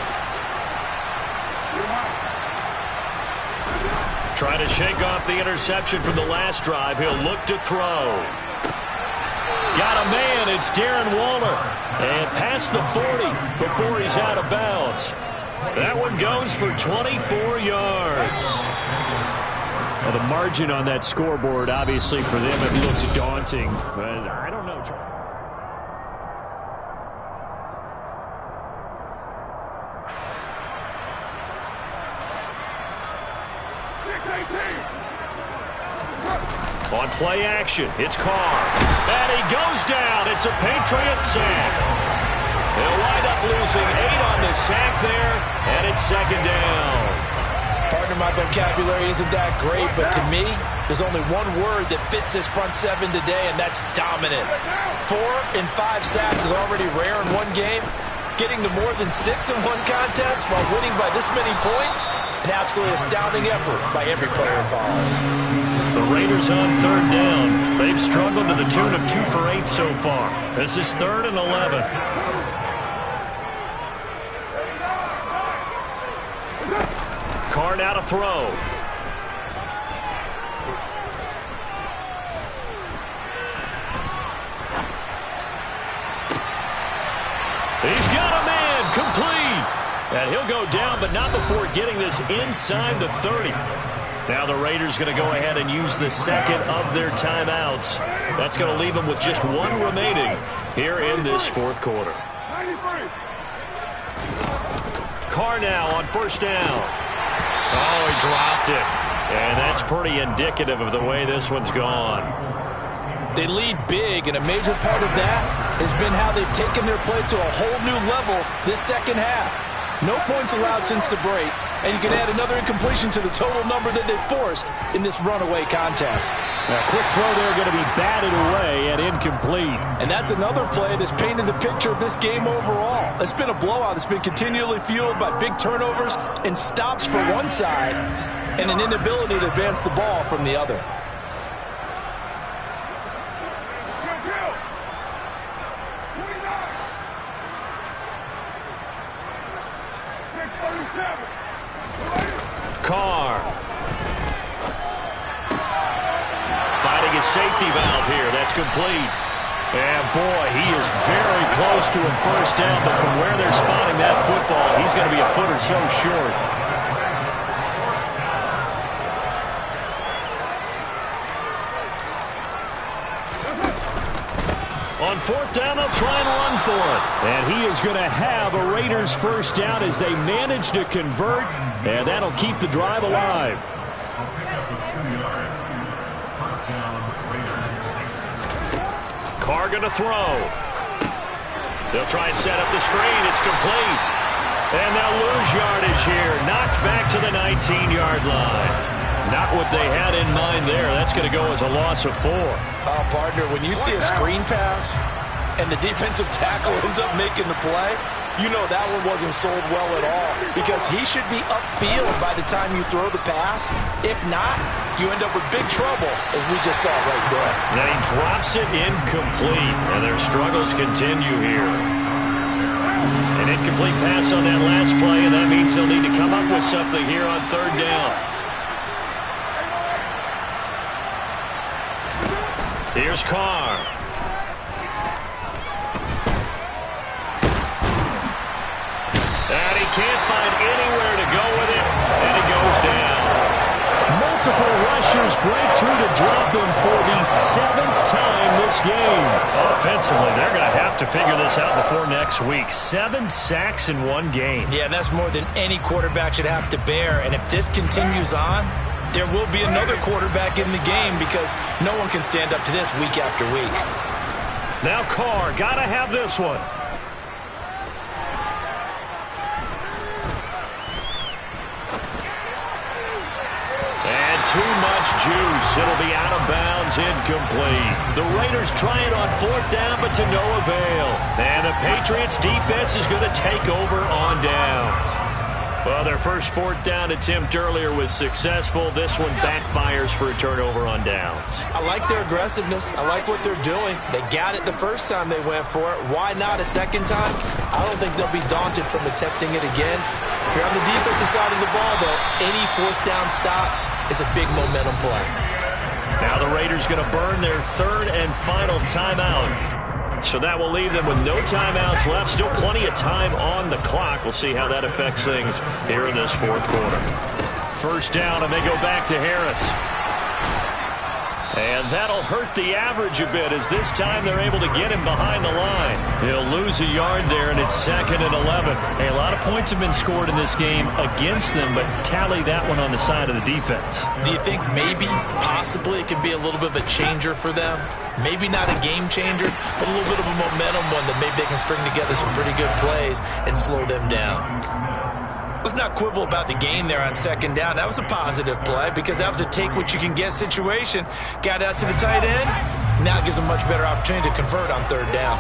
Trying to shake off the interception from the last drive. He'll look to throw. Got a man. It's Darren Waller. And past the 40 before he's out of bounds. That one goes for 24 yards. Well, the margin on that scoreboard, obviously, for them, it looks daunting. But I don't know. On play action, it's Carr. And he goes down. It's a Patriot sack. They'll wind up losing 8 on the sack there, and it's 2nd down. Partner, my vocabulary isn't that great, but to me, there's only one word that fits this front 7 today, and that's dominant. 4 and 5 sacks is already rare in one game. Getting to more than 6 in one contest while winning by this many points, an absolutely astounding effort by every player involved. The Raiders on 3rd down. They've struggled to the tune of 2 for 8 so far. This is 3rd and 11. Carr now to throw. He's got a man, complete. And he'll go down, but not before getting this inside the 30. Now the Raiders going to go ahead and use the 2nd of their timeouts. That's going to leave them with just 1 remaining here in this 4th quarter. Carr now on 1st down. Oh, he dropped it. And that's pretty indicative of the way this one's gone. They lead big, and a major part of that has been how they've taken their play to a whole new level this second half. No points allowed since the break, and you can add another incompletion to the total number that they've forced in this runaway contest. A quick throw there going to be batted away and incomplete. And that's another play that's painted the picture of this game overall. It's been a blowout. It's been continually fueled by big turnovers and stops for one side and an inability to advance the ball from the other. Carr. Finding his safety valve here. That's complete. And boy, he is very close to a first down, but from where they're spotting that football, he's going to be a foot or so short. On fourth down, they'll try and run for it. And he is going to have a Raiders first down as they manage to convert, and that'll keep the drive alive. Carr going to throw. They'll try and set up the screen. It's complete. And they'll lose yardage here. Knocked back to the 19-yard line. Not what they had in mind there. That's going to go as a loss of 4. Partner, when you see a screen pass and the defensive tackle ends up making the play, you know that one wasn't sold well at all, because he should be upfield by the time you throw the pass. If not, you end up with big trouble, as we just saw right there. And he drops it incomplete, and their struggles continue here. An incomplete pass on that last play, and that means they'll need to come up with something here on third down. Here's Carr. And he can't find anywhere to go with it, and it goes down. Multiple rushers break through to drop him for the 7th time this game. Offensively, they're going to have to figure this out before next week. 7 sacks in one game. Yeah, and that's more than any quarterback should have to bear. And if this continues on, there will be another quarterback in the game, because no one can stand up to this week after week. Now Carr, got to have this one. Too much juice. It'll be out of bounds, incomplete. The Raiders try it on fourth down, but to no avail. And the Patriots defense is going to take over on downs. Well, their first fourth down attempt earlier was successful. This one backfires for a turnover on downs. I like their aggressiveness. I like what they're doing. They got it the first time they went for it. Why not a second time? I don't think they'll be daunted from attempting it again. If you're on the defensive side of the ball, though, any fourth down stop is a big momentum play. Now the Raiders going to burn their third and final timeout. So that will leave them with no timeouts left. Still plenty of time on the clock. We'll see how that affects things here in this fourth quarter. First down, and they go back to Harris. And that'll hurt the average a bit, as this time they're able to get him behind the line. He'll lose a yard there, and it's 2nd and 11. Hey, a lot of points have been scored in this game against them, but tally that one on the side of the defense. Do you think maybe, possibly, it can be a little bit of a changer for them? Maybe not a game changer, but a little bit of a momentum one that maybe they can string together some pretty good plays and slow them down. Let's not quibble about the gain there on second down. That was a positive play, because that was a take-what-you-can-get situation. Got out to the tight end. Now it gives them a much better opportunity to convert on third down.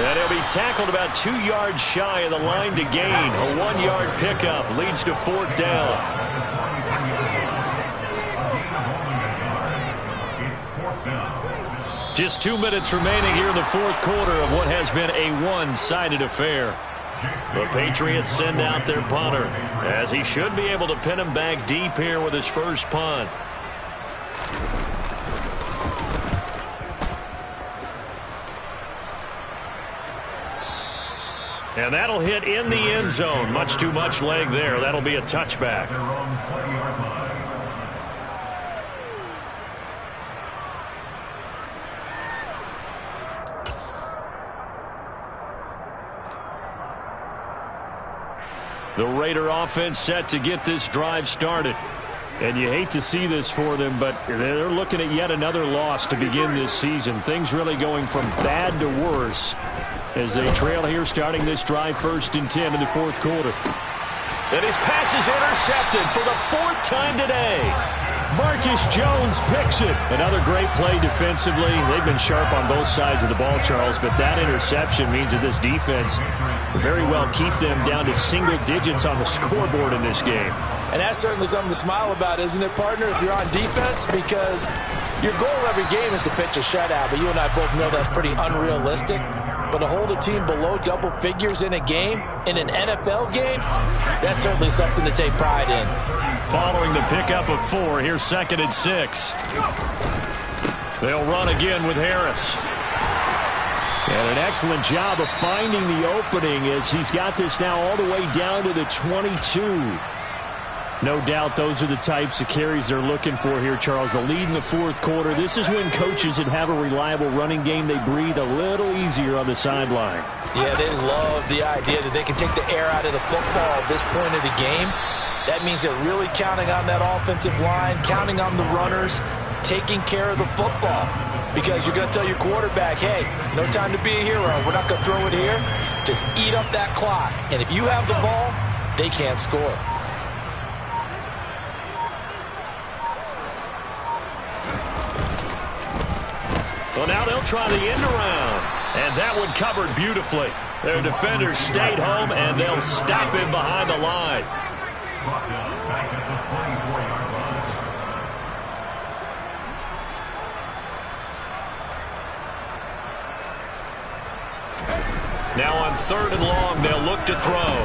And he'll be tackled about 2 yards shy of the line to gain. A 1-yard pickup leads to fourth down. Just 2 minutes remaining here in the fourth quarter of what has been a one-sided affair. The Patriots send out their punter, as he should be able to pin him back deep here with his first punt. And that'll hit in the end zone. Much too much leg there. That'll be a touchback. The Raider offense set to get this drive started. And you hate to see this for them, but they're looking at yet another loss to begin this season. Things really going from bad to worse as they trail here, starting this drive 1st and 10 in the fourth quarter. And his pass is intercepted for the 4th time today. Marcus Jones picks it. Another great play defensively. They've been sharp on both sides of the ball, Charles, but that interception means that this defense very well keep them down to single digits on the scoreboard in this game. And that's certainly something to smile about, isn't it, partner, if you're on defense? Because your goal every game is to pitch a shutout, but you and I both know that's pretty unrealistic. But to hold a team below double figures in a game, in an NFL game, that's certainly something to take pride in. Following the pickup of 4, here's 2nd and 6. They'll run again with Harris. And an excellent job of finding the opening as he's got this now all the way down to the 22. No doubt those are the types of carries they're looking for here, Charles. The lead in the fourth quarter. This is when coaches that have a reliable running game, they breathe a little easier on the sideline. Yeah, they love the idea that they can take the air out of the football at this point of the game. That means they're really counting on that offensive line, counting on the runners, taking care of the football. Because you're going to tell your quarterback, hey, no time to be a hero. We're not going to throw it here. Just eat up that clock. And if you have the ball, they can't score. Well, now they'll try the end around. And that one covered beautifully. Their defenders stayed home, and they'll stop him behind the line. Now on 3rd and long, they'll look to throw.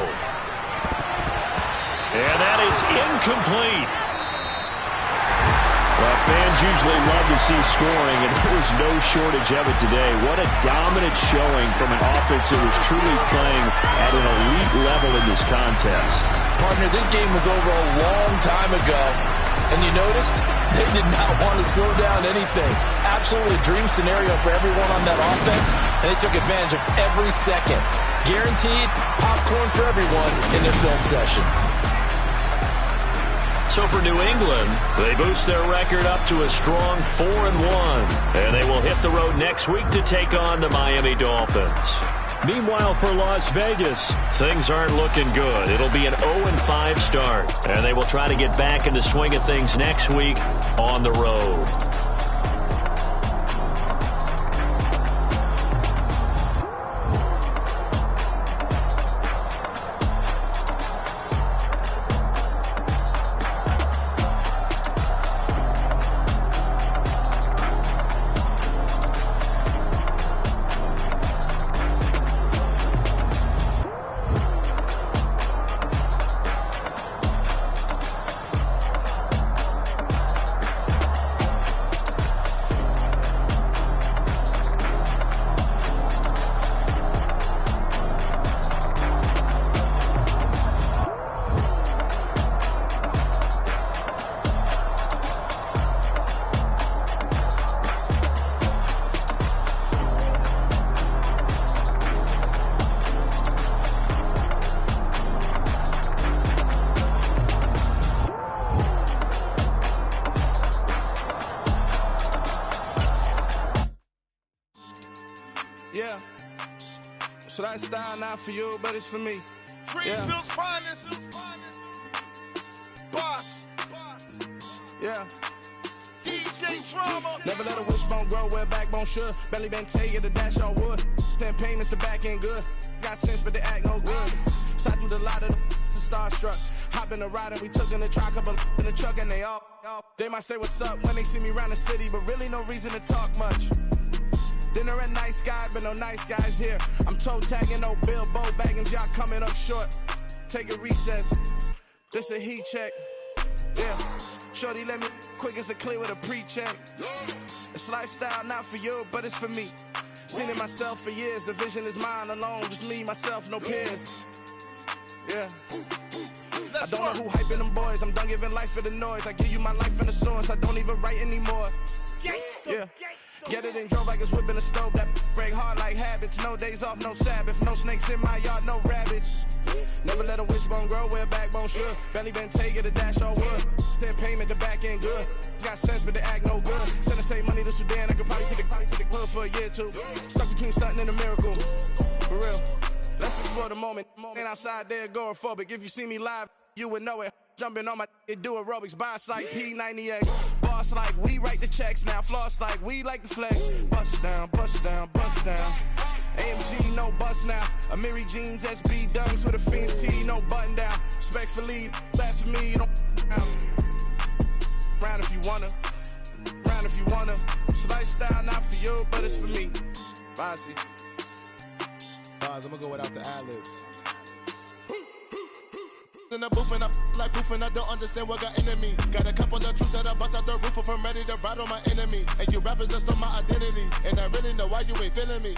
And that is incomplete. Well, fans usually love to see scoring, and there was no shortage of it today. What a dominant showing from an offense that was truly playing at an elite level in this contest. Partner, this game was over a long time ago, and you noticed they did not want to slow down anything. Absolutely a dream scenario for everyone on that offense, and they took advantage of every second. Guaranteed popcorn for everyone in their film session. So for New England, they boost their record up to a strong 4-1. And they will hit the road next week to take on the Miami Dolphins. Meanwhile, for Las Vegas, things aren't looking good. It'll be an 0-5 start. And they will try to get back in the swing of things next week on the road. Yeah. So that style not for you, but it's for me. Greenfield's finest. Boss. Yeah. DJ Drama. Never let a wishbone grow where backbone should. Belly been taking the dash on wood. 10 payments, the back end good. Got sense, but they act no good. Shot through the lot of the starstruck. Hop in the ride and we took in the truck, couple in the truck, and they all. They might say what's up when they see me around the city, but really no reason to talk much. Dinner a nice guy, but no nice guys here. I'm toe tagging, no Bilbo bagging, y'all coming up short. Take a recess. This a heat check. Yeah. Shorty let me quick as a clear with a pre-check. It's lifestyle not for you, but it's for me. Seen it myself for years. The vision is mine alone. Just me, myself, no peers. Yeah. I don't know who hyping them boys. I'm done giving life for the noise. I give you my life in the source. I don't even write anymore. Yeah. Get it and drove like it's whipping a stove. That break hard like habits. No days off, no Sabbath. No snakes in my yard, no rabbits. Never let a wishbone grow where backbone should. Belly been taking the dash all wood. 10 payment, the back end good. Got sense, but they act no good. Send the same money to Sudan. I could probably take the club for a year or two. Stuck between stunting and a miracle. For real. Let's explore the moment. Ain't outside there agoraphobic. If you see me live, you would know it. Jumping on my do aerobics. Boss like P90X. Boss like we write the checks now. Floss like we like the flex. Bust down, bust down, bust down. AMG, no bust now. Amiri jeans, SB dunks with a Fiends T, no button down. Respectfully, that's for me, you don't round if you wanna. Round if you wanna. It's lifestyle not for you, but it's for me. Bossy. Bars, I'm gonna go without the ad-libs. In the booth and I like proof and I don't understand what got into me. Got a couple of truths that I bust out the roof if I'm ready to ride on my enemy. And you rappers just on my identity. And I really know why you ain't feeling me.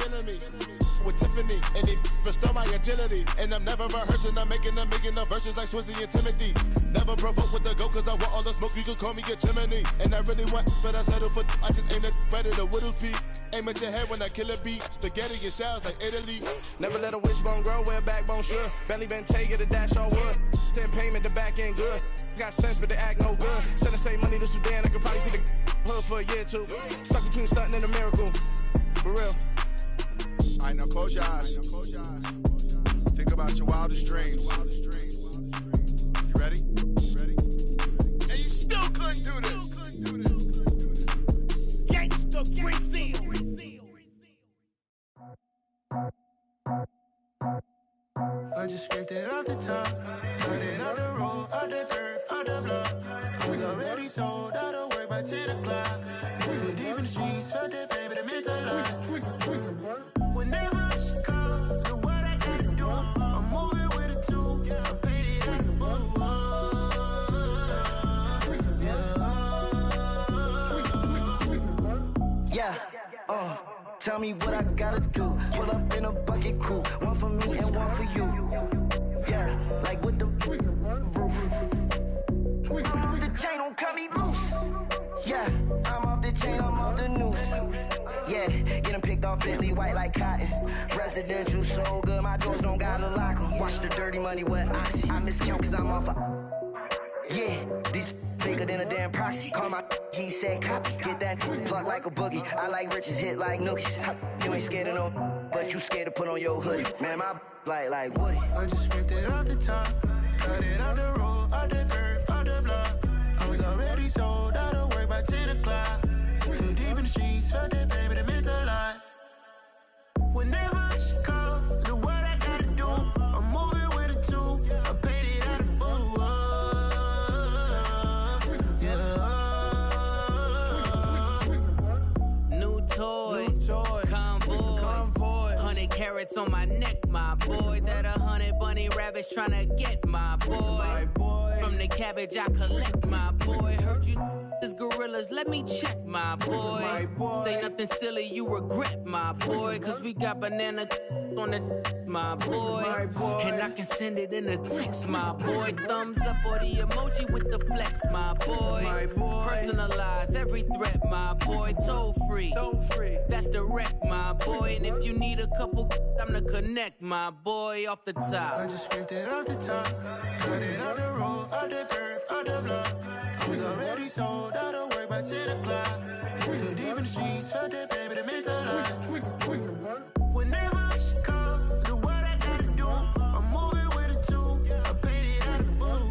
with Tiffany. And they restore my agility. And I'm never rehearsing, I'm making the verses like Swizzy and Timothy. Never provoke with the go, cause I want all the smoke, you can call me a chimney. And I really want, but I settle for, I just aim at better the widow's peak. Aim at your head when I kill a beat. Spaghetti and shells like Italy. Never let a wishbone grow where a backbone should. Bentley Bentayga, the dash all wood. 10 payment, the back end good. Got sense, but they act no good. Send the same money to Sudan, I could probably see the hood for a year or two. Stuck between stunting and a miracle. For real. Alright, now close your eyes. Think about your wildest dreams. You ready? And you still couldn't do this. Gangsta Brazil. I just scraped it off the top, cut it off the road, off the turf, off the block. I was already sold out of work by 10 o'clock. Too deep in the streets, felt that pain, but it meant a lot. Whenever she calls, know what I gotta do. I'm moving with a two, I paid it out the full. Yeah, tell me what I gotta do. Pull up in a bucket crew, one for me and one for you. Yeah, like with the roof. I'm off the chain, don't cut me loose. Yeah, I'm off the chain, I'm off the noose. Yeah, getting picked off Bentley white like cotton. Residential so good, my doors don't gotta lock 'em. Watch the dirty money with oxy. I miscount cause I'm off yeah, these bigger than a damn proxy. Call my he said copy. Get that plug like a boogie. I like riches, hit like nookies. You ain't scared of no, but you scared to put on your hoodie. Man, my like Woody. I just scraped it off the top, cut it off the road, off the turf, off the block. I was already sold out of work by 10 o'clock. Too deep in the streets, felt that pain, but it meant a lot. Whenever she calls, know what I gotta do. I'm moving with a two, I paid it out of full. Toys, convoy, 100 carats on my neck, my boy. That 100 bunny rabbits tryna get my boy. From the cabbage I collect, my boy. Heard you is gorillas, let me check, my boy. Say nothing silly, you regret, my boy. Cause we got banana on the my boy. And I can send it in a text, my boy. Thumbs up or the emoji with the flex, my boy. Personalize every threat, my boy. Toll free. That's direct, my boy. And if you need a couple, I'm the connect, my boy. Off the top. I just scraped it off the top, cut it off the road, off the turf, off the block. I was already sold out of work by 10 o'clock. Too deep in the streets, felt that pain, but it meant a lot. Whenever she calls, know what I gotta do. I'm moving with a two, I paid it out of full.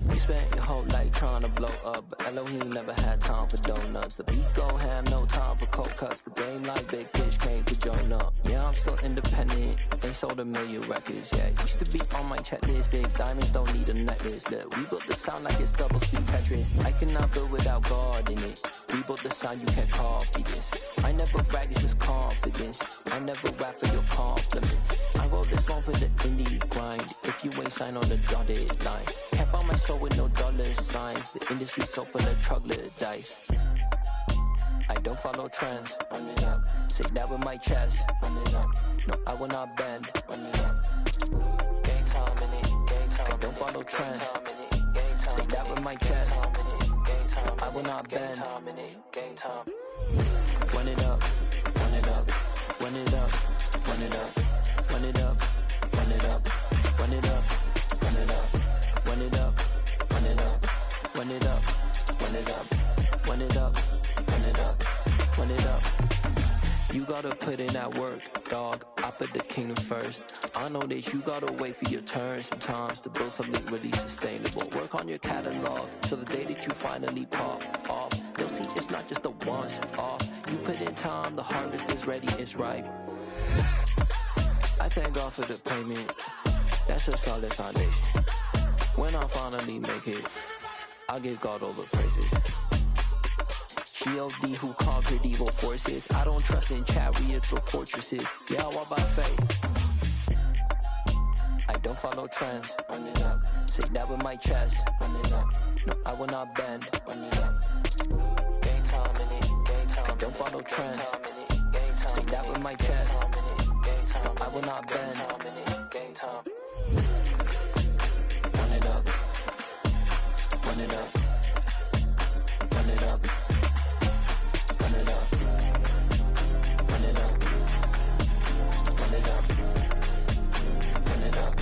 We spent your whole life trying to blow up, but Elohim never had time for donuts. The beat gon' have no time for cold cuts. The game like Big Fish came to join up. Yeah, I'm still independent. They sold 1 million records. Yeah, used to be on my checklist. Big diamonds don't need a necklace. Look, we built the sound like it's double speed Tetris. I cannot build without God in it. We built the sound, you can't copy this. I never brag, it's just confidence. I never rap for your compliments. I wrote this one for the indie grind. If you ain't signed on the dotted line, can't buy my soul with no dollar signs. The industry so full of troglodytes. I don't follow trends. Run it up. Say that with my chest. Run it up. No, I will not bend. Run it up. Gang time in it. Gang time. I don't follow trends. Say that with my chest. No, I will not bend. Gang time. Run it up. Run it up. Run it up. Run it up. Run it up. Run it up. Run it up. Run it up. Run it up. Run it up. Run it up. Run it up. Run it up. Run it up. Run it up. You gotta put in that work, dog. I put the kingdom first. I know that you gotta wait for your turn sometimes to build something really sustainable. Work on your catalog, so the day that you finally pop off, you'll see it's not just a once off. You put in time, the harvest is ready, it's ripe. I thank God for the payment. That's a solid foundation. When I finally make it, I'll give God all the praises. G.O.D. who conquered evil forces. I don't trust in chariots or fortresses. Yeah, I walk by faith. don't follow trends. Run it up. Say that with my chest. Run it up. No, I will not bend. Run it up. Game time in it. Game time. I don't follow trends. Say that with my chest. No, I will not bend. Game time. Run it up. Run it up. Run it up. Run it up. Run it up. Run it up. Run it up.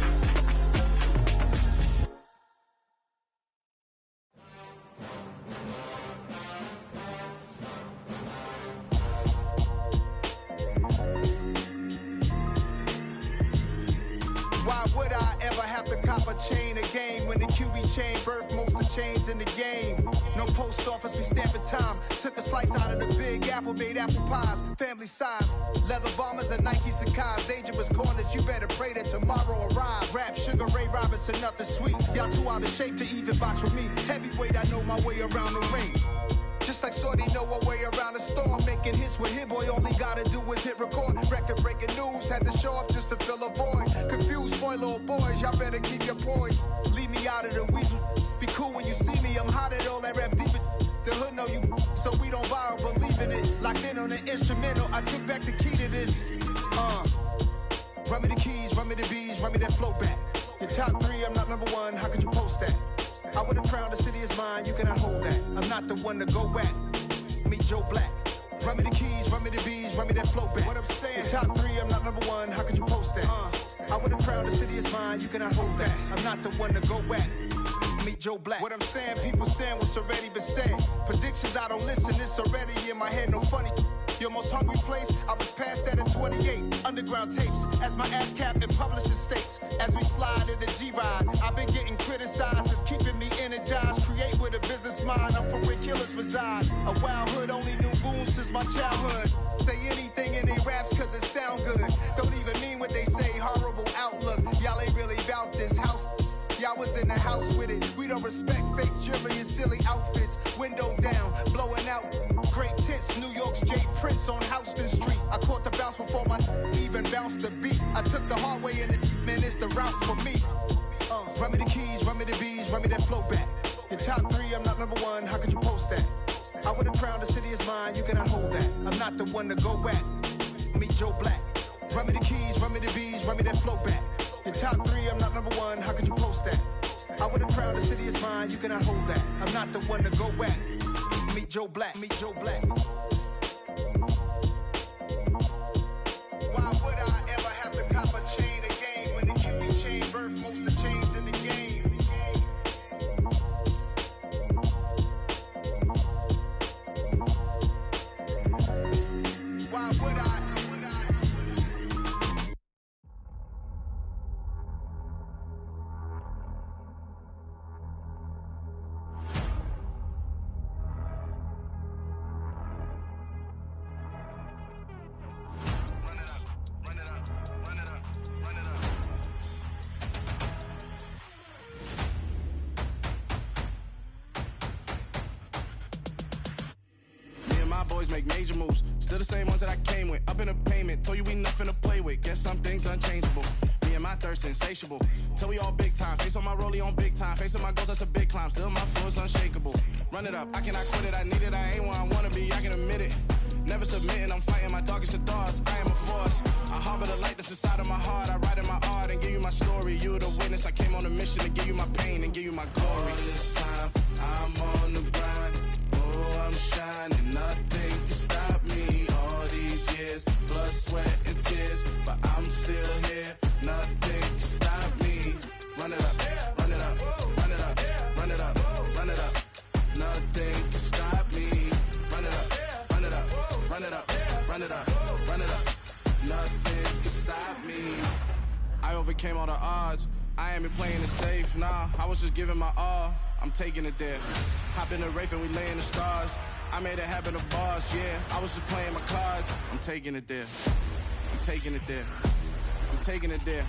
Why would I ever have to cop a chain again when the QB chain birthed most of the chains in the game? No post office, we stamping time. Took a slice out of the big apple, made apple pies, family size. Leather bombers and Nike Sacai's. Dangerous corners, you better pray that tomorrow arrives. Rap, Sugar Ray Robinson, nothing sweet. Y'all too out of shape to even box with me. Heavyweight, I know my way around the ring. Just like Shorty know her way around the storm. Making hits with Hit Boy, all he gotta do is hit record. Record breaking news, had to show up just to fill a void. Confused, spoiled boys, y'all better keep your poise. Leave me out of the weasel. Be cool when you see me, I'm hot at all that rap deep. The hood know you, so we don't borrow, believe in it. Locked in on the instrumental, I took back the key to this. Run me the keys, run me the bees, run me that flow back. Your top 3, I'm not number 1, how could you post that? I would have crowned the city is mine, you cannot hold that. I'm not the one to go at. Meet Joe Black. Run me the keys, run me the bees, run me that flow back. What I'm saying, your top 3, I'm not number 1, how could you post that? I would have crowned the city is mine, you cannot hold that. I'm not the one to go at. Meet Joe Black. What I'm saying, people saying what's already been said. Predictions, I don't listen, it's already in my head, no funny. Your most hungry place, I was past that at 28. Underground tapes, as my ass cap in publishing states. As we slide in the G-Ride, I've been getting criticized, it's keeping me energized. Create with a business mind, I'm for where killers reside. A wild hood, only knew goons since my childhood. Say anything in they raps cause it sound good. Don't even mean what they say, horrible outlook. Y'all ain't really about this house. Y'all was in the house with it. We don't respect fake jewelry and silly outfits. Window down, blowing out. Great tits, New York's J. Prince on Houston Street. I caught the bounce before my even bounced the beat. I took the hard way and man, it's the route for me. Run me the keys, run me the bees, run me that flow back. Your top 3, I'm not number 1, how could you post that? I would have crowned the city is mine, you cannot hold that. I'm not the one to go at. Meet Joe Black. Run me the keys, run me the bees, run me that flow back. Your top 3, I'm not number 1, how could you post that? I would have crowned the city is mine, you cannot hold that. I'm not the one to go at. Meet Joe Black, meet Joe Black. Why would I ever have to cop a chain again when the QB chain birthed most of the chains in the game? Why would I? Boys make major moves, still the same ones that I came with. Up in a payment, told you we nothing to play with. Guess some things unchangeable. Me and my thirst insatiable. Till we all big time. Face on my rollie on big time. Facing my goals, that's a big climb. Still my flow is unshakable. Run it up, I cannot quit it. I need it, I ain't where I wanna be. I can admit it. Never submitting, I'm fighting my darkest of thoughts. I am a force. I harbor the light that's inside of my heart. I write in my art and give you my story. You the witness. I came on a mission to give you my pain and give you my glory. All this time, I'm on the grind. Oh, I'm shining, nothing can stop me. All these years, blood, sweat, and tears, but I'm still here. Nothing can stop me. Run it up, run it up, run it up, run it up, run it up. Nothing can stop me. Run it up, run it up, run it up, run it up, run it up. Nothing can stop me. I overcame all the odds. I ain't been playing it safe, nah. I was just giving my all. I'm taking it there. Hop in the Wraith and we lay in the stars. I made it happen to boss, yeah. I was just playing my cards. I'm taking it there. I'm taking it there. I'm taking it there.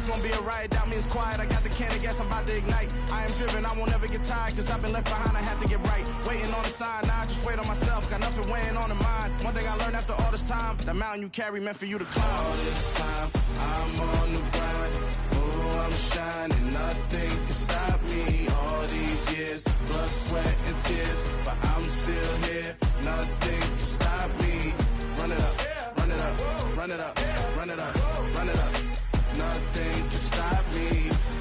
it's gonna be a riot. Doubt me, it's quiet. I got the can of gas, I'm about to ignite. I am driven, I won't ever get tired, cause I've been left behind, I have to get right. Waiting on the sign, now I just wait on myself. Got nothing weighing on the mind. One thing I learned after all this time, the mountain you carry meant for you to climb. All this time, I'm on the grind. Oh, I'm shining, nothing can stop me. All these years, blood, sweat, and tears, but I'm still here. Nothing can stop me. Run it up, run it up, run it up, run it up, run it up. Nothing can stop me.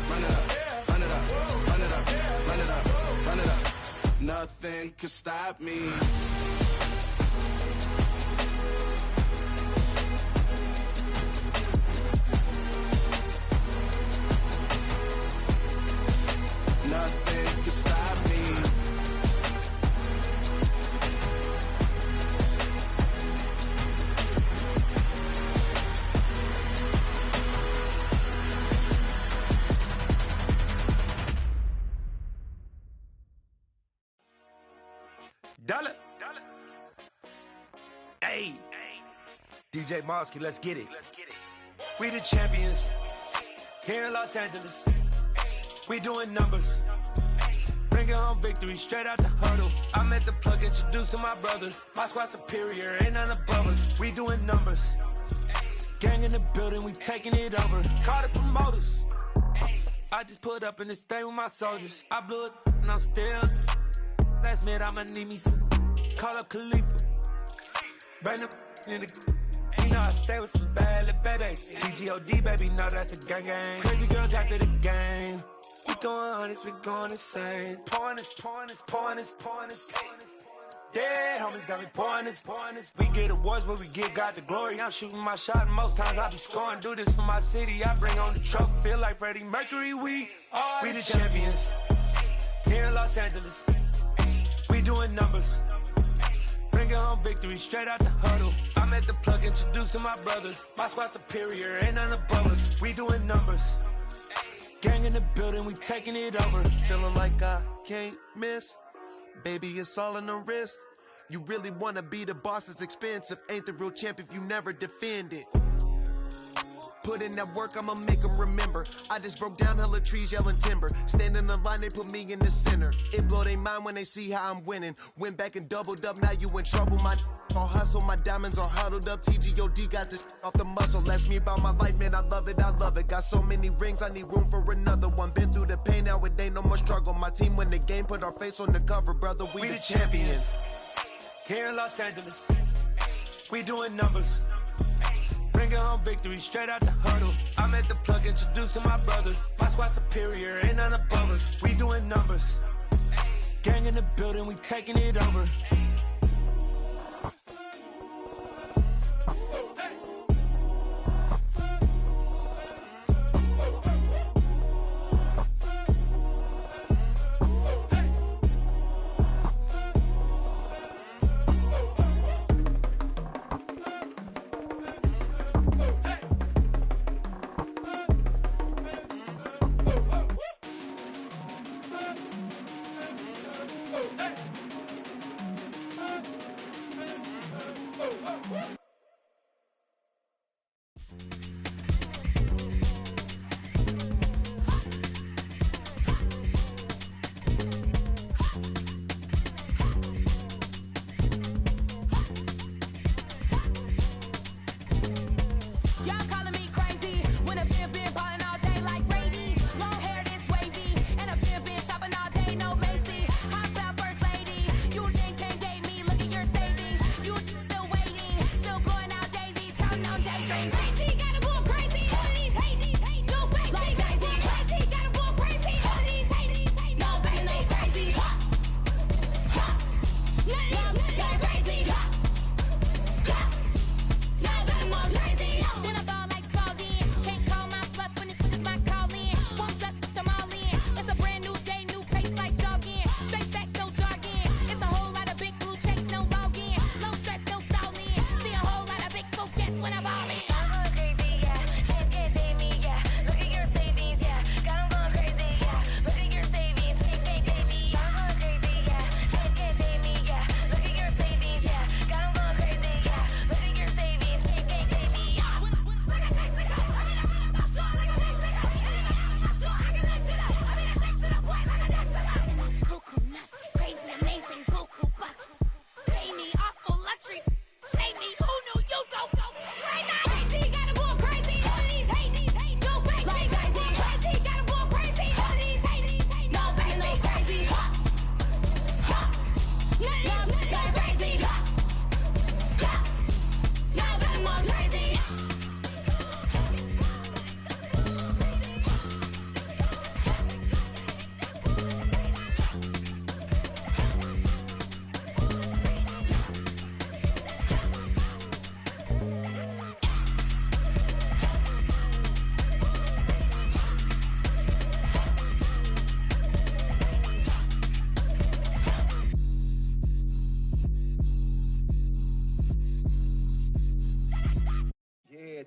Run it up, run it up, run it up, run it up, run it up. Nothing can stop me. Nothing can stop me. Dollar. Hey. DJ Mosky, let's get it. We the champions here in Los Angeles. We doing numbers. Bringing home victory straight out the huddle. I met the plug, introduced to my brother. My squad superior, ain't none above us. We doing numbers. Gang in the building, we taking it over. Call the promoters. I just put up in this thing with my soldiers. I blew it and I'm still. Last minute, I'ma need me some. Call up Khalifa. Bring the in the. You know I stay with some bad little baby. TGOD, baby, no, that's a gang gang. Crazy girls after the game. We going honest, we going insane. Pouring this. Dead homies got me pouring this. We get awards, but we give God the glory. I'm shooting my shot, and most times I be scoring. Do this for my city, I bring on the trophy. Feel like Freddie Mercury, we the champions here in Los Angeles. We doing numbers. Bringing home victory straight out the huddle. I met the plug, introduced to my brother. My squad superior, ain't none above us. We doing numbers. Gang in the building, we taking it over. Feeling like I can't miss. Baby, it's all in the wrist. You really wanna be the boss, it's expensive. Ain't the real champ if you never defend it. Put in that work, I'ma make them remember. I just broke down hella trees, yelling timber. Stand in the line, they put me in the center. It blow their mind when they see how I'm winning. Went back and doubled up, now you in trouble. My all hustle, my diamonds are huddled up. TGOD got this off the muscle. That's me about my life, man, I love it. Got so many rings, I need room for another one. Been through the pain, now it ain't no more struggle. My team win the game, put our face on the cover, brother. We the champions. Here in Los Angeles, we doing numbers. Bringing home victory straight out the huddle. I met the plug, introduced to my brother. My squad superior, ain't none above us. We doing numbers. Gang in the building, we taking it over.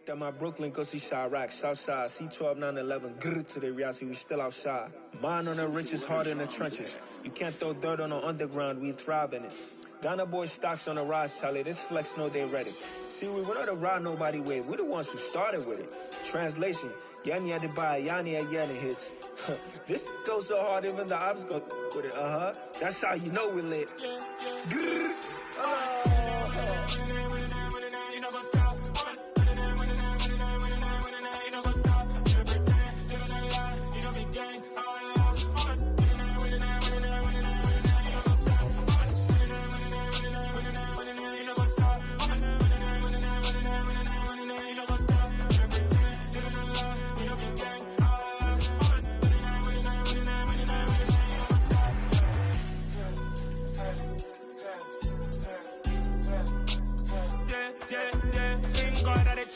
That my Brooklyn, go see Chirac, Southside, C12, 911, grrr to the reality, we still outside. Mine on the riches, hard in the trenches. You can't throw dirt on the underground, we thrive in it. Ghana boys stocks on the rise, Charlie, this flex know they ready. See, we were not to ride nobody with, we're the ones who started with it. Translation, Yani had to buy, Yani had Yanni hits. This goes so hard, even the ops go with it, That's how you know we lit. Grrr,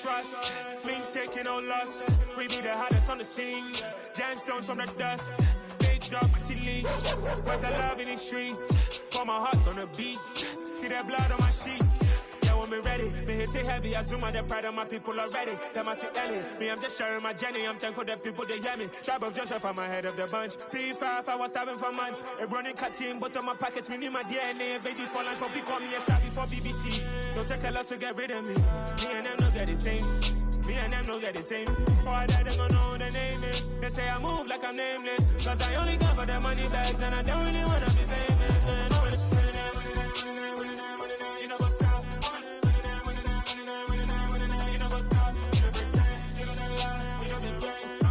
trust, we ain't taking no loss. We be the hottest on the scene. Gemstones from the dust. Big dog, pretty leash. Where's the love in the streets? Pour my heart on the beat. See that blood on my sheets. Yeah, when me ready, me hit it heavy. I zoom out the pride of my people already. Them I see Ellie. Me, I'm just sharing my journey. I'm thankful that people they hear me. Tribe of Joseph, I'm ahead of the bunch. P5, I was starving for months. A running cuts in, but on my pockets, me need my DNA. Babies for lunch, but we call me a star before BBC. Don't take a lot to get rid of me. Me and them know that the same. Me and them know that the same. Boy, that they gon' know who the name is. They say I move like I'm nameless. Cause I only got for the money bags and I don't really wanna be famous. You know what's up? You know what's up? You know pretend. You know the lie. You know the game. You know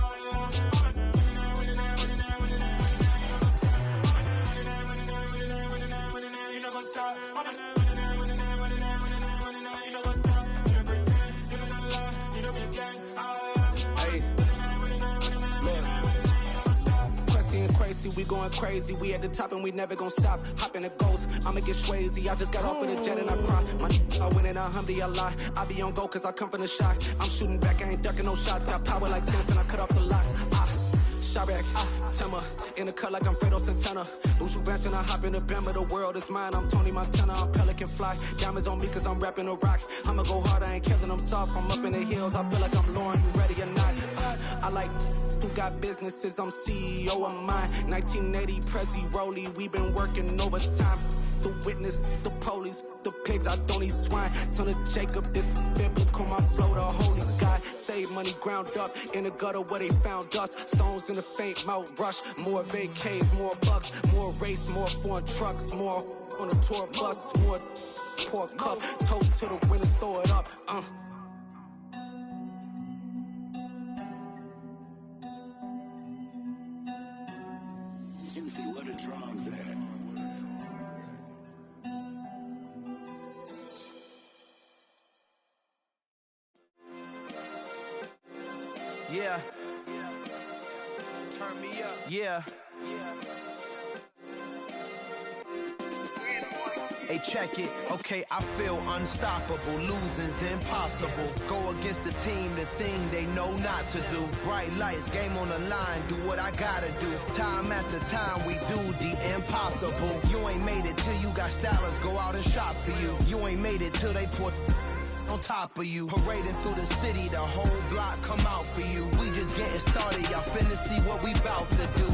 what's up? Crazy, we going crazy. We at the top and we never gon' stop. Hop in a ghost, I'ma get swayzy. I just got off of the jet and I cry. My I win in a Humvee, I lie. I be on go cause I come from the shot. I'm shooting back, I ain't ducking no shots. Got power like Samson, I cut off the locks. Chirac, Timmer, in the cut like I'm Fredo Santana. Buju Banton, I hop in the Bama, the world is mine. I'm Tony Montana, I'm Pelican Fly. Diamonds on me cause I'm rapping a rock. I'ma go hard, I ain't killing them soft. I'm up in the hills, I feel like I'm Lauren, you ready or not? I like who got businesses, I'm CEO of mine. 1980 Prezi Rolly, we been working overtime. The witness, the police, the pigs, I don't eat swine. Son of Jacob, this biblical, my flow, the holy God. Save money ground up in the gutter where they found us. Stones in the faint Mount Rush. More vacays, more bucks, more race, more foreign trucks, more on a tour bus, more pour cup. Toast to the winners, throw it up. Juicy, what a drums at. Yeah. Turn me up. Yeah. Hey, check it. Okay, I feel unstoppable. Losing's impossible. Go against the team, the thing they know not to do. Bright lights, game on the line. Do what I gotta do. Time after time, we do the impossible. You ain't made it till you got stylers go out and shop for you. You ain't made it till they put on top of you. Parading through the city, the whole block come out for you. We just getting started, y'all finna see what we bout to do.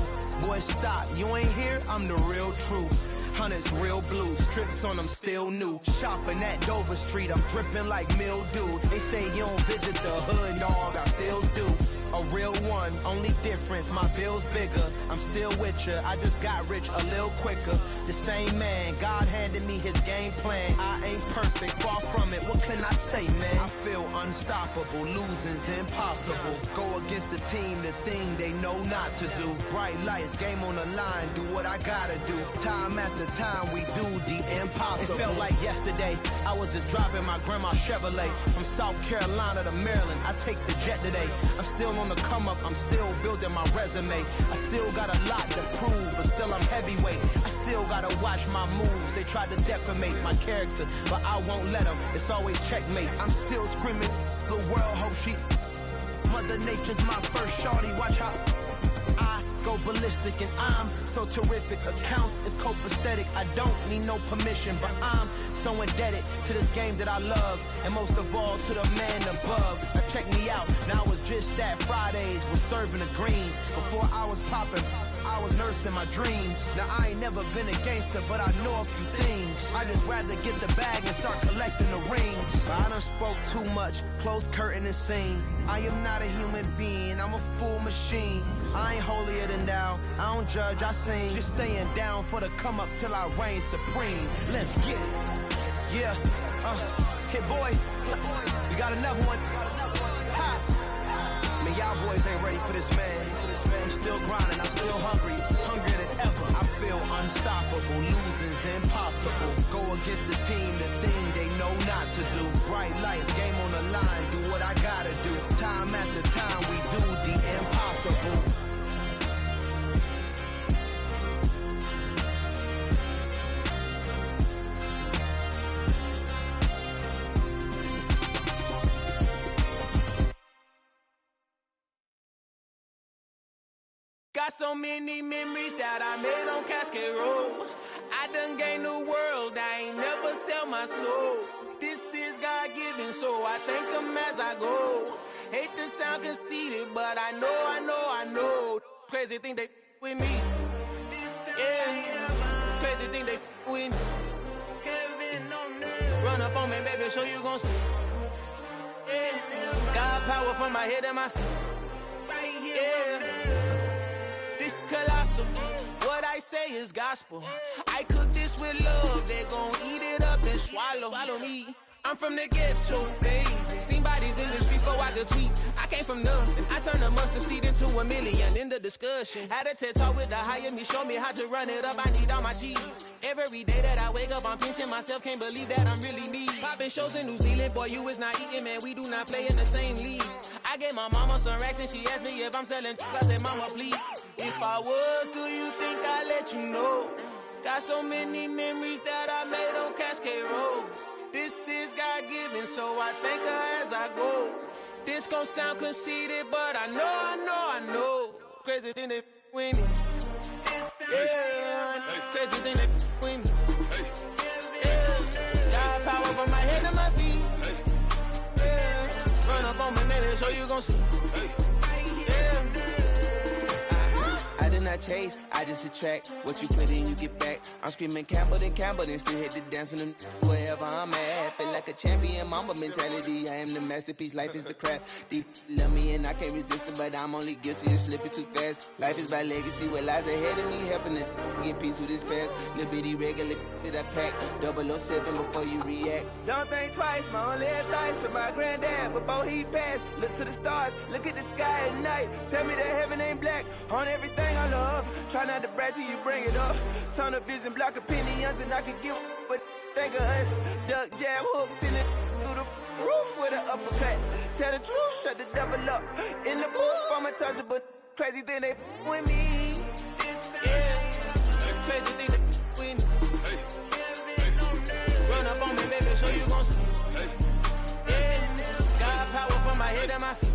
Boy, stop, you ain't here, I'm the real truth. Hunters, real blue, strips on them still new. Shopping at Dover Street, I'm dripping like mildew. They say you don't visit the hood, dog, I still do. A real one, only difference, my bill's bigger. I'm still with ya, I just got rich a little quicker. The same man, God handed me his game plan. I ain't perfect, far from it, what can I say, man? I feel unstoppable, losing's impossible. Go against the team, the thing they know not to do. Bright lights, game on the line, do what I gotta do. Time after time, we do the impossible. It felt like yesterday, I was just driving my grandma's Chevrolet. From South Carolina to Maryland, I take the jet today. I'm still on the come up, I'm still building my resume. I still got a lot to prove, but still I'm heavyweight. I still gotta watch my moves. They try to defamate my character, but I won't let them. It's always checkmate. I'm still screaming, the world hope she. Mother Nature's my first shorty, watch how I go ballistic and I'm so terrific. Accounts is copacetic, I don't need no permission, but I'm so indebted to this game that I love, and most of all to the man above. check me out. Now it's just that Fridays was serving the green. Before I was popping, I was nursing my dreams. Now I ain't never been a gangster, but I know a few things. I just rather get the bag and start collecting the rings. But I done spoke too much, close curtain and scene. I am not a human being, I'm a full machine. I ain't holier than thou, I don't judge, I sing. Just staying down for the come up till I reign supreme. Let's get it. Yeah, hit boy, we got another one. Ha. Man, y'all boys ain't ready for this, man. I'm still grinding, I'm still hungry, hungrier than ever. I feel unstoppable, losing's impossible. Go against the team, the thing they know not to do. Bright lights, game on the line, do what I gotta do. Time after time, we do the impossible. Got so many memories that I made on Cascade Road. I done gained the world, I ain't never sell my soul. This is God-given, so I thank him as I go. Hate to sound conceited, but I know. Crazy thing they with me. Yeah, crazy thing they with me. Run up on me, baby, so you gon' see. Yeah, got power from my head and my feet. Yeah. Colossal. What I say is gospel. I cook this with love, they gon' eat it up and swallow me. I'm from the ghetto, babe. Seen bodies in the street before I could tweet. I came from nothing. I turned a mustard seed into a million in the discussion. Had a TED talk with the higher me, show me how to run it up. I need all my cheese. Every day that I wake up, I'm pinching myself. Can't believe that I'm really me. Popping shows in New Zealand, boy, you is not eating, man. We do not play in the same league. I gave my mama some racks and she asked me if I'm selling. I said, mama, please. If I was, do you think I'd let you know? Got so many memories that I made on Cascade Road. This is God-given, so I thank her as I go. This gon' sound conceited, but I know. Crazy thing they with me. Yeah, crazy thing they with me. Yeah, got power from my head to my feet. Yeah, run up on me, baby, so you gon' see. I did not chase, I just attract. What you put in, you get back. I'm screaming Campbell, then still hit the dancing them wherever I'm at. Feel like a champion, mamba mentality. I am the masterpiece, life is the crap. Deep love me and I can't resist it, but I'm only guilty of slipping too fast. Life is by legacy, what lies ahead of me, helping to get peace with this past. Little bitty regular that I pack, 007 before you react. Don't think twice, my only advice for my granddad before he passed. Look to the stars, look at the sky at night. Tell me that heaven ain't black on everything I love. Try not to brag till you bring it up. Tunnel vision, block opinions, and I could give but think of us. Duck jab hooks in it through the roof with an uppercut. Tell the truth, shut the devil up. In the booth, I'm untouchable. Crazy thing they with me. Yeah, crazy thing they with me. Run up on me, baby, so you gon' see. Yeah, got power from my head and my feet.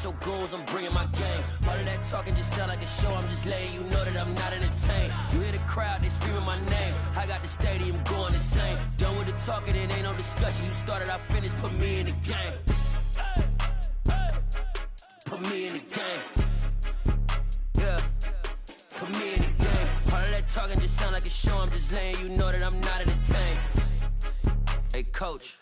Your goals, I'm bringing my game. All of that talking just sound like a show. I'm just letting you know that I'm not entertained. You hear the crowd, they screaming my name. I got the stadium going insane. Done with the talking, it ain't no discussion. You started, I finished, put me in the game. Put me in the game. Yeah, put me in the game. All of that talking just sound like a show. I'm just letting you know that I'm not entertained. Hey, coach.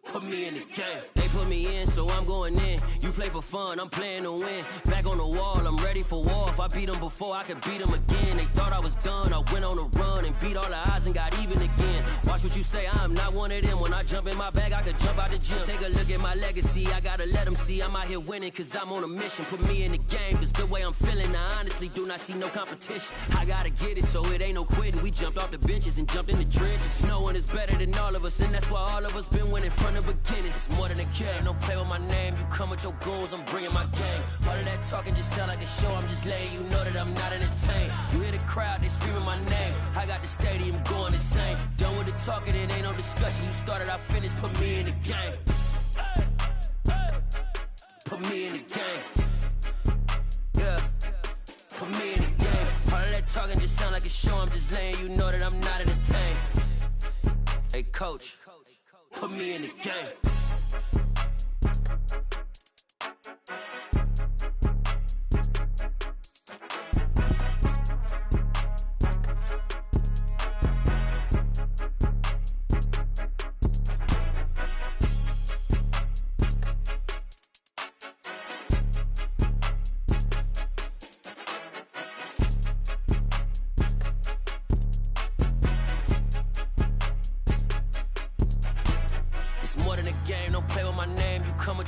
Put me in the game. They put me in, so I'm going in. You play for fun, I'm playing to win. Back on the wall, I'm ready for war. If I beat them before, I could beat them again. They thought I was done, I went on a run and beat all the odds and got even again. Watch Watch what you say, I'm not one of them. When I jump in my bag, I could jump out the gym. Take a look at my legacy, I gotta let them see I'm out here winning, cause I'm on a mission. Put me in the game, cause the way I'm feeling, I honestly do not see no competition. I gotta get it, so it ain't no quitting. We jumped off the benches and jumped in the trenches. No one is better than all of us, and that's why all of us been winning from the beginning. It's more than a game, don't play with my name. You come with your goons, I'm bringing my game. All of that talking just sound like a show, I'm just letting you know that I'm not entertained. You hear the crowd, they screaming my name. I got the stadium going insane. Done with the talking, it ain't no discussion. You started, I finished, put me in the game. Put me in the game. Yeah, put me in the game. All of that talking just sound like a show, I'm just letting you know that I'm not entertained. Hey coach, put me in the game.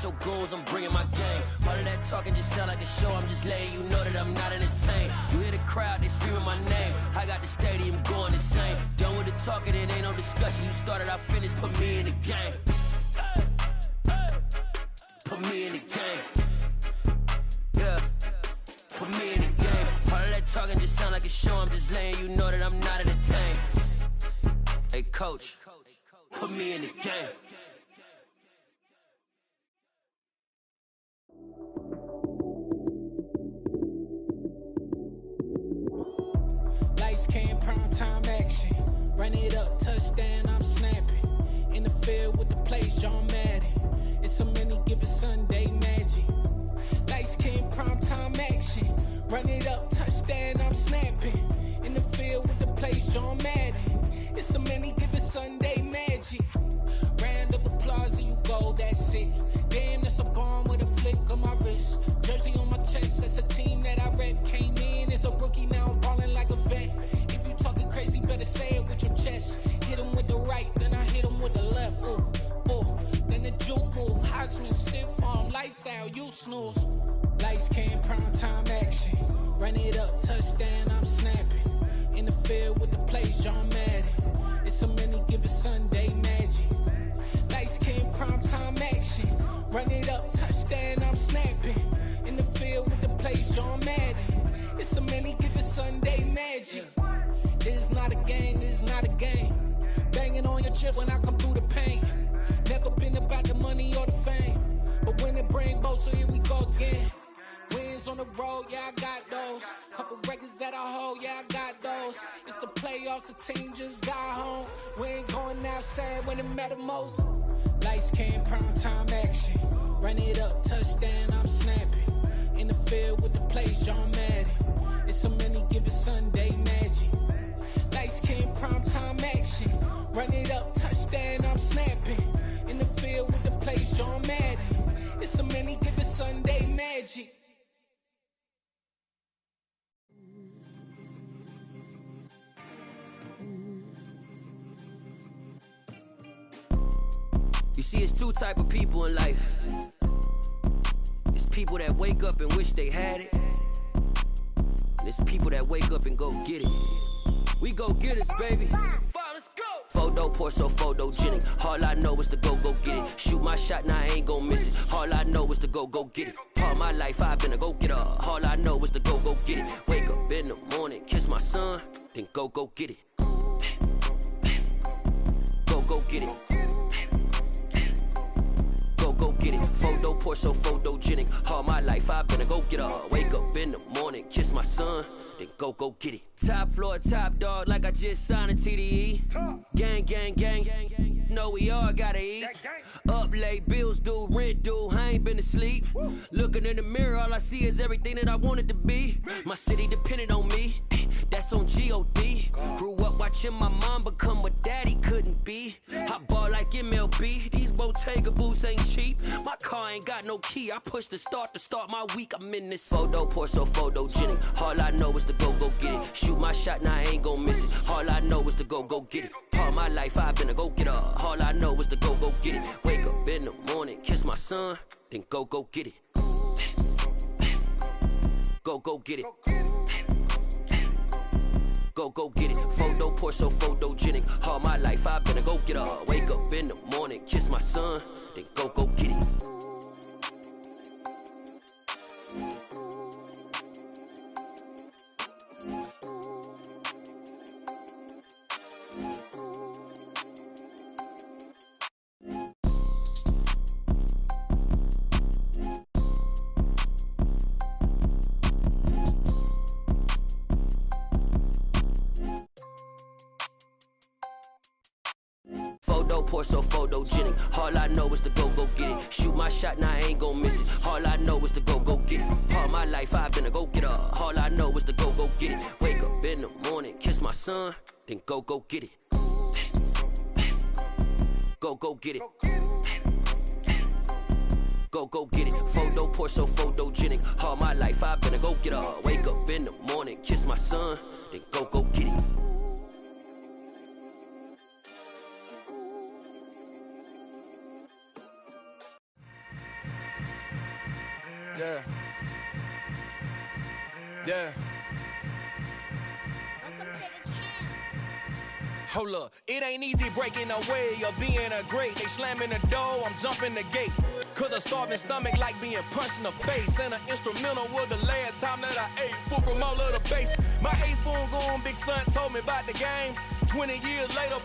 Your goons, I'm bringing my game. All of that talking just sound like a show, I'm just letting you know that I'm not entertained. You hear the crowd, they screaming my name. I got the stadium going insane. Done with the talking, it ain't no discussion. You started, I finished, put me in the game. Put me in the game. Yeah, put me in the game. All of that talking just sound like a show, I'm just letting you know that I'm not entertained. Hey coach, put me in the game. Time action, run it up, touchdown, I'm snapping. In the field with the plays, John Madden. It's so many given Sunday magic. Lights came prime time action, run it up, touchdown, I'm snapping. In the field with the plays, John Madden. It's so many given Sunday magic. Round of applause and you go, that's it. Damn, that's a bomb with a flick on my wrist. Jersey on my chest, that's a team that I rep. Came in as a rookie, now I'm balling like a vet. Crazy, better say it with your chest. Hit him with the right, then I hit him with the left. Ooh, ooh, then the juke move. Heisman, stiff arm, lights out, you snooze. Lights came, prime time action. Run it up, touchdown, I'm snapping. In the field with the plays, John Madden. It's so many given Sunday magic. Lights came, prime time action. Run it up, touchdown, I'm snapping. In the field with the plays, John Madden. It's so many given Sunday magic. This is not a game, this is not a game. Banging on your chest when I come through the pain. Never been about the money or the fame. But when it bring both, so here we go again. Wins on the road, yeah, I got those. Couple records that I hold, yeah, I got those. It's the playoffs, the team just got home. We ain't going outside when it matter most. Lights came, prime time action. Run it up, touchdown, I'm snapping. In the field with the plays, John Madden. It's so many given Sunday magic. Lights came, prime time action. Run it up, touchdown, I'm snapping. In the field with the plays, John Madden. It's so many given Sunday magic. You see, it's two type of people in life. It's people that wake up and wish they had it. And it's people that wake up and go get it. We go get it, baby. Let's go. Photo pour so photogenic. All I know is to go get it. Shoot my shot, now I ain't gon' miss it. All I know is to go get it. All my life I've been a go getter. All I know is to go get it. Wake up in the morning, kiss my son, then go get it. Go get it. Go get it. Photo pour so photogenic. All my life I've been a go getter. Wake up in the morning, kiss my son, then go get it. Top floor, top dog, like I just signed a TDE. Gang. Know we all gotta eat. Up late, bills due, rent due, I ain't been asleep. Looking in the mirror, all I see is everything that I wanted to be. My city depended on me. That's That's on G.O.D. Grew up watching my mom become what daddy couldn't be. I ball like MLB. These Bottega boots ain't cheap. My car ain't got no key. I push the start to start my week. I'm in this photo, pour so photogenic. All I know is to go get it. Shoot my shot, now I ain't gon' miss it. All I know is to go get it. All my life I've been a go-getter. All I know is to go get it. Wake up in the morning, kiss my son, then go get it. Go get it. Go get it. Photo, pour so photogenic. All my life I've been a go-getter. Wake up in the morning, kiss my son, then go get it. Pour so photogenic. All I know is to go get it. Shoot my shot, now I ain't gon' miss it. All I know is to go get it. All my life I've been a go-getter. All I know is to go get it. Wake up in the morning, kiss my son, then go get it. Go get it. Go get it. Photo, pour so photogenic. All my life I've been a go-getter. Wake up in the morning, kiss my son, then go get it. Yeah. Hold up, it ain't easy breaking away or being a great. They slamming the door, I'm jumping the gate. Cause a starving stomach like being punched in the face. And an instrumental was the last time that I ate. Full from all of the bass. My A-spoon going, big son told me about the game. 20 years later,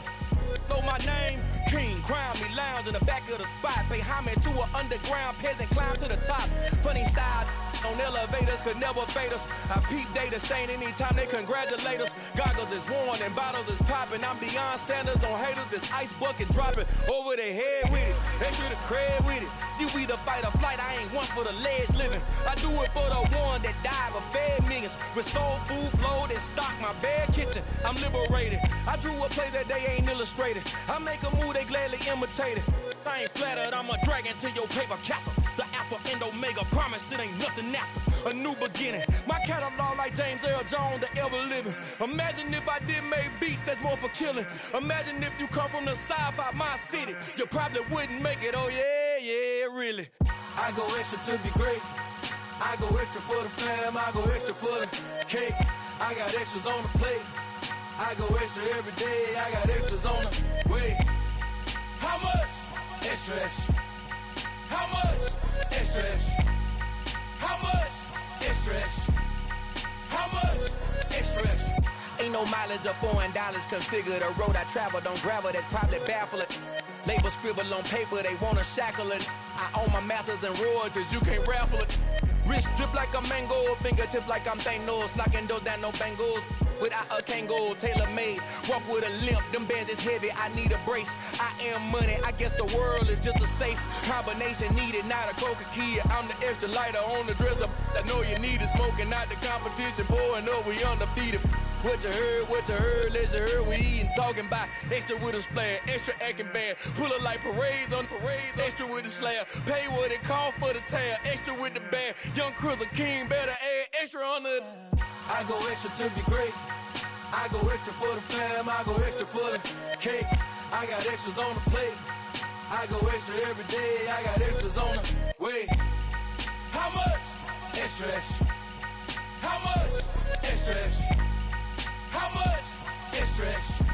know my name. King, crown me, lounge in the back of the spot. Pay homage to an underground peasant, climb to the top. Funny style on elevators could never fade us. I peep data stain anytime they congratulate us. Goggles is worn and bottles is popping. I'm beyond Sanders on haters, this ice bucket dropping over their head with it. Extra the cred with it. You either fight or flight, I ain't one for the ledge living. I do it for the one that died but fed millions. With soul food flowed and stocked my bare kitchen. I'm liberated. I drew a play that they ain't illustrated. I make a move, they gladly imitate it. I ain't flattered, I'm a dragon to your paper castle. The Alpha and Omega, promise it ain't nothing after. A new beginning. My catalog like James Earl Jones, the ever living. Imagine if I did make beats that's more for killing. Imagine if you come from the south out my city. You probably wouldn't make it, oh yeah, really. I go extra to be great. I go extra for the fam, I go extra for the cake. I got extras on the plate. I go extra every day, I got extras on the way. How much? Extra, extra. How much? Extra, extra. How much? Extra, extra. How much? Extra, extra. Ain't no mileage or $4 configure the road I travel. Don't gravel that probably baffle it. Label scribble on paper, they wanna shackle it. I own my masters and royalties, you can't raffle it. Wrist drip like a mango, fingertips like I'm Thanos. Knocking those down, no bangles. Without a Kango, tailor-made. Walk with a limp, them bands is heavy, I need a brace. I am money, I guess the world is just a safe combination needed, not a coca-key. I'm the extra lighter on the dresser. I know you need it, smoking out the competition, pouring up, we undefeated. What you heard, let's you heard, we eatin', talking about extra with a splash, extra acting bad. Pull it like parades on parades, extra with the slab. Pay what it cost for the tab, extra with the band. Young Chris, a king, better add extra on the... I go extra to be great. I go extra for the fam, I go extra for the cake. I got extras on the plate. I go extra every day, I got extras on the way. How much? Extra, extra. How much? Extra, extra. How much? Extra, extra.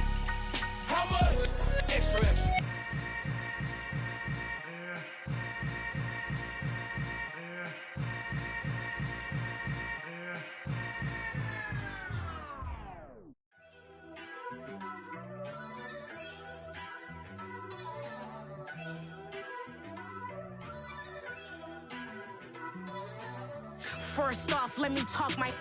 How much? Extra, extra. First off, let me talk my...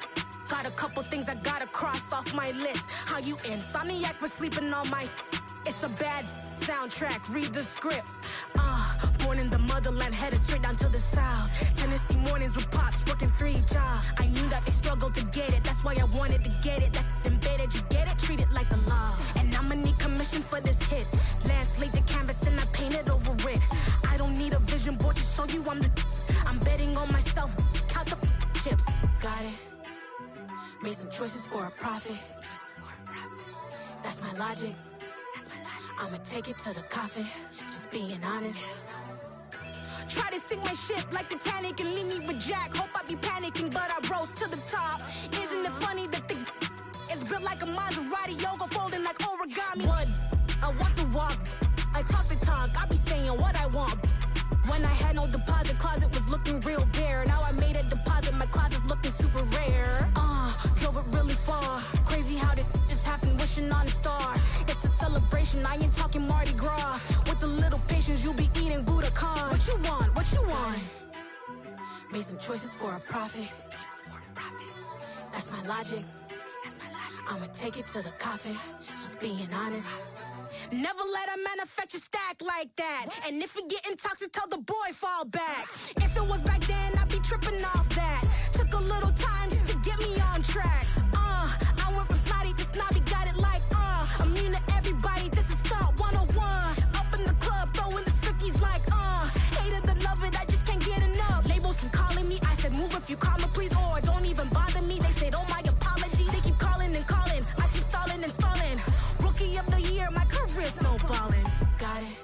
Got a couple things I gotta cross off my list. How you insomniac for sleeping on my... It's a bad soundtrack, read the script. Born in the motherland, headed straight down to the south. Tennessee mornings with pops, working 3 jobs. I knew that they struggled to get it, that's why I wanted to get it. That embedded, you get it, treat it like the law. And I'ma need commission for this hit. Lance laid the canvas and I painted over it. I don't need a vision board to show you I'm betting on myself, count the chips. Got it. Made some choices for a profit. That's my logic. I'ma take it to the coffin, just being honest. Try to sink my ship like Titanic and leave me with Jack. Hope I be panicking, but I rose to the top. Isn't it funny that the is built like a Maserati, yoga folding like origami? What? I walk the walk, I talk the talk, I be saying what I want. When I had no deposit, closet was looking real bare. Now I made a deposit, my closet's looking super rare. Drove it really far. Crazy how did just happen, wishing on a star. It's a celebration, I ain't talking Mardi Gras. With a little patience, you'll be eating Budokan. What you want? What you want? Made some choices for a profit. That's my logic. I'ma take it to the coffin, just being honest. Never let a manufacture stack like that. And if it getting toxic, tell the boy fall back. If it was back then, I'd be tripping off that. Took a little time just to get me on track. I went from snotty to snobby, got it like immune to everybody, this is stunt 101. Up in the club, throwing this 50s like hate it or love it, I just can't get enough. Labels from calling me, I said move if you call me please, or don't even bother me. They said oh my apology, they keep calling and calling. I keep stalling and stalling. Rookie of the year, my career snowballing. Got it.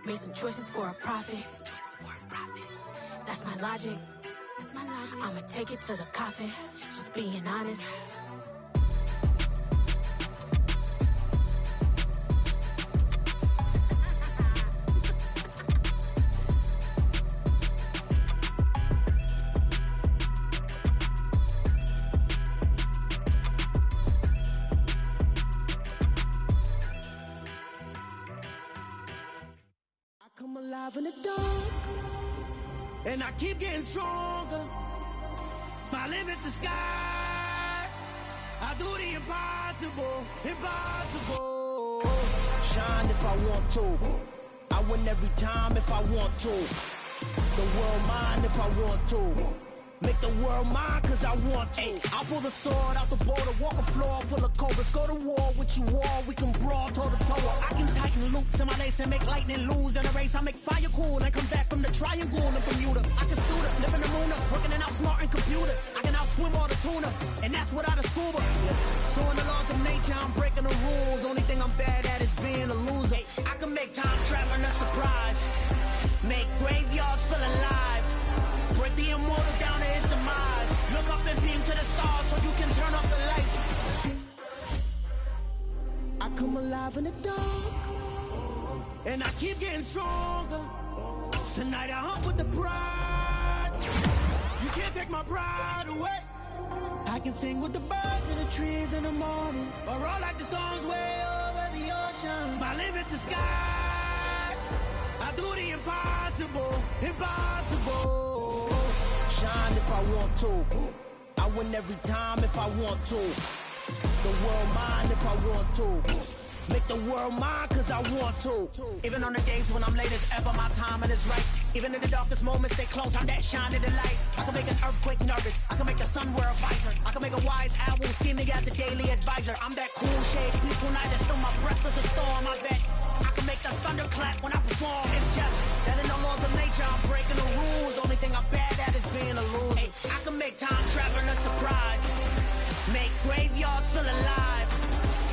Made some choices for a profit. That's my logic. I'ma take it to the coffin, just being honest. Come alive in the dark, and I keep getting stronger. My limit's the sky. I do the impossible, impossible. Shine if I want to. I win every time if I want to. The world mine if I want to. Make the world mine cause I want to. I'll pull the sword out the border, walk a floor full of cobras. Go to war with you all, we can brawl toe to toe. I can tighten loops in my lace and make lightning lose in a race. I make fire cool and come back from the triangle in Bermuda. I can suit up, live in the moon up, working and outsmarting computers. I can outswim all the tuna, and that's without a scuba. So in the laws of nature, I'm breaking the rules. Only thing I'm bad at is being a loser. I can make time traveling a surprise. Make graveyards feel alive. Break the immortal down to his demise. Look up and beam to the stars so you can turn off the lights. I come alive in the dark, and I keep getting stronger. Tonight I hunt with the pride. You can't take my pride away. I can sing with the birds and the trees in the morning, or roll like the storms way over the ocean. My limit's the sky. I do the impossible, impossible. Shine if I want to. I win every time if I want to. The world mine if I want to. Make the world mine cause I want to. Even on the days when I'm late as ever, my timing is right. Even in the darkest moments, stay close, I'm that shining the light. I can make an earthquake nervous, I can make the sun wear a visor. I can make a wise owl see me as a daily advisor. I'm that cool shade, peaceful night, that's still my breath is a storm, I bet. I can make the thunder clap when I perform. It's just that in the laws of nature, I'm breaking the rules. Only thing I'm bad at is being a loser. Hey, I can make time traveling a surprise. Make graveyards feel alive.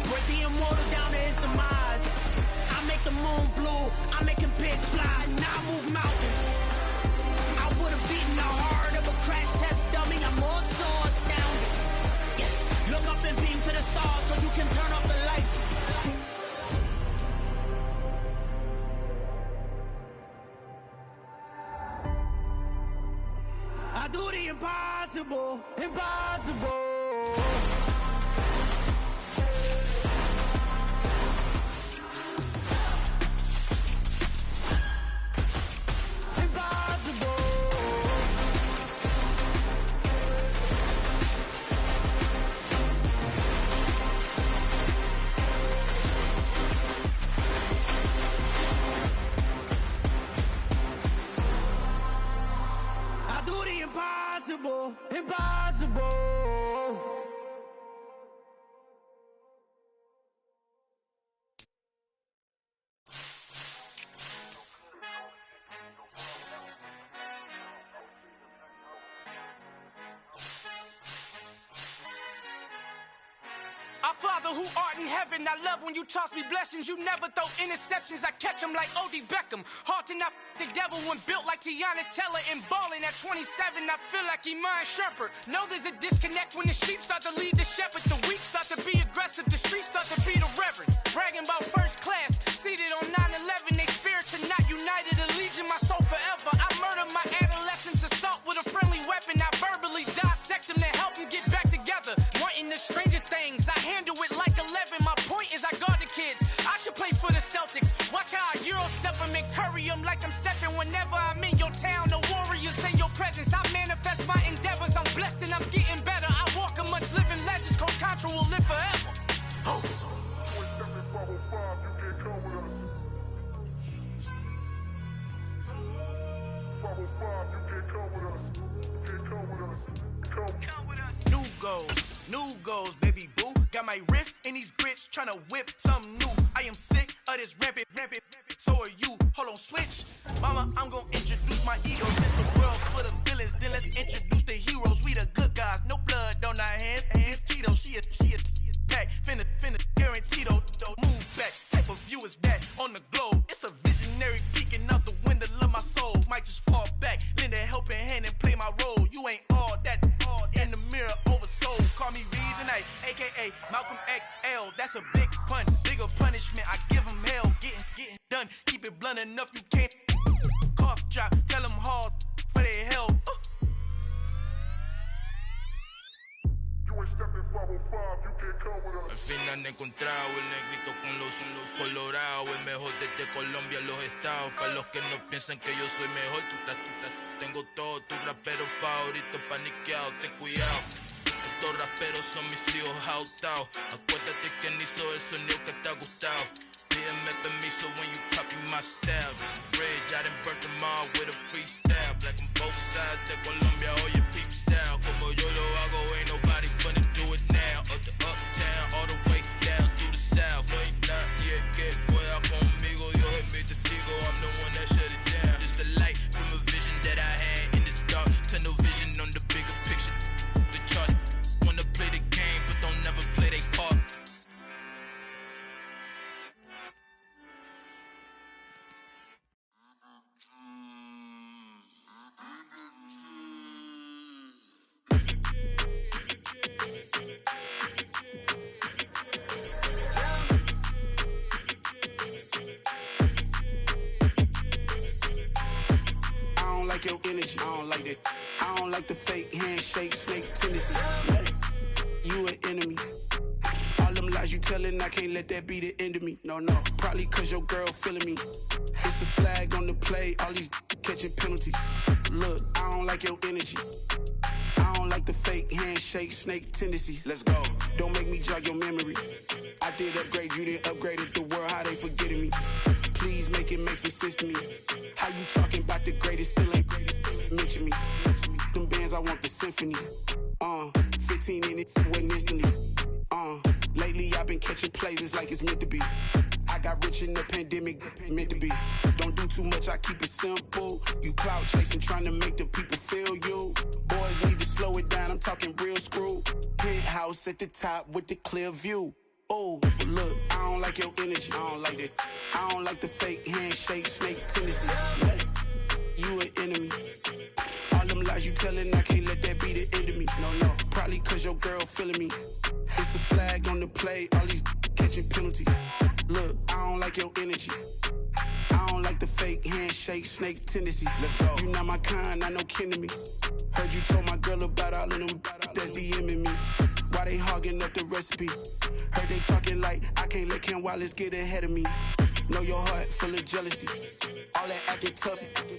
Break the immortal down to his demise. I make the moon blue. I'm making pigs fly. Now I move mountains. I would have beaten the heart of a crash test dummy. I'm more so astounded. Yeah. Look up and beam to the stars so you can turn off the lights. I do the impossible, impossible. impossible, impossible. Our Father who art in heaven, I love when you toss me blessings. You never throw interceptions, I catch them like O.D. Beckham. Hard to not the devil when built like Tiana Teller. And balling at 27, I feel like Iman Shumpert. Know there's a disconnect when the sheep start to lead the shepherd. The weak start to be aggressive, the streets start to be the reverend. Bragging about first class, seated on 9/11. They spirits are not united, a legion, my soul forever. I murder my adolescence, assault with a friendly weapon. I verbally dissect them to help them get back together. Wanting the stranger things, I handle it like 11. My point is I guard the kids. I should play for the Celtics. Watch how I Euro step them and curry them like I'm stepping. Whenever I'm in your town, the Warriors in your presence. I manifest my endeavors. I'm blessed and I'm getting better. I walk amongst living legends. Coach Contra will live forever. Oh. New goals, baby boo. Got my wrist in these grits, tryna whip something new. I am sick of this rampant. So are you. Hold on, switch. Mama, I'm gonna introduce my ego. Since the world full of villains, then let's introduce the heroes. We the good guys, no blood on our hands. Hands Cheeto, she a pack. Finna, guaranteed though. Move back. Type of view is that on the globe? It's a visionary peeking out the window of my soul. Might just fall back, lend a helping hand and play my role. You ain't all that. In the mirror, oversold. Call me Reason A, aka Malcolm XL. That's a big pun, bigger punishment. I give him hell, getting done. Keep it blunt enough, you can't. Cough drop, tell them hard for their health. Al fin han encontrado el negrito con los colorados, el mejor desde Colombia a los estados. Para los que no piensan que yo soy mejor, tengo todo, tu rapero favorito paniqueado, ten cuidado. Estos raperos son mis hijos autados. Acuérdate quién hizo el sonido que te ha gustado. Pídeme permiso when you copy my style. Just a bridge, I done burnt them all with a freestyle. Black on both sides de Colombia, oye peep style. Como yo lo hago, ain't nobody finna do it now. Up the uptown, all the way down through the south. No ain't not yet, que pueda conmigo. Dios es mi testigo, I'm the one that shut it down. Just a light from a vision that I had in the dark. Tunnel vision on the bigger picture. The charts wanna play the game, but don't never play their part. Your energy, I don't like that. I don't like the fake handshake, snake tendency. You an enemy. All them lies you telling, I can't let that be the end of me. No, probably cause your girl feeling me. It's a flag on the play, all these catching penalties. Look, I don't like your energy. I don't like the fake handshake, snake tendency. Let's go. Don't make me jog your memory. I did upgrade, you didn't upgrade it. The world, how they forgetting me. Please make it make some sense to me. How you talking about the greatest, still ain't greatest, mention me. Them bands, I want the symphony. 15 in it, wasn't instantly. Lately I've been catching plays, it's like it's meant to be. I got rich in the pandemic, meant to be. Don't do too much, I keep it simple. You clout chasing, trying to make the people feel you. Boys need to slow it down, I'm talking real screw. Penthouse at the top with the clear view. Oh, look, I don't like your energy, I don't like that. I don't like the fake handshake, snake tendency. You an enemy. All them lies you telling, I can't let that be the end of me. No, probably cause your girl feeling me. It's a flag on the play, all these catching penalties. Look, I don't like your energy. I don't like the fake handshake, snake tendency. Let's go. You not my kind, I know kin to me. Heard you told my girl about all of them that's DMing me. Why they hogging up the recipe? Heard they talking like I can't let Ken Wallace get ahead of me. Know your heart full of jealousy. All that acting tough,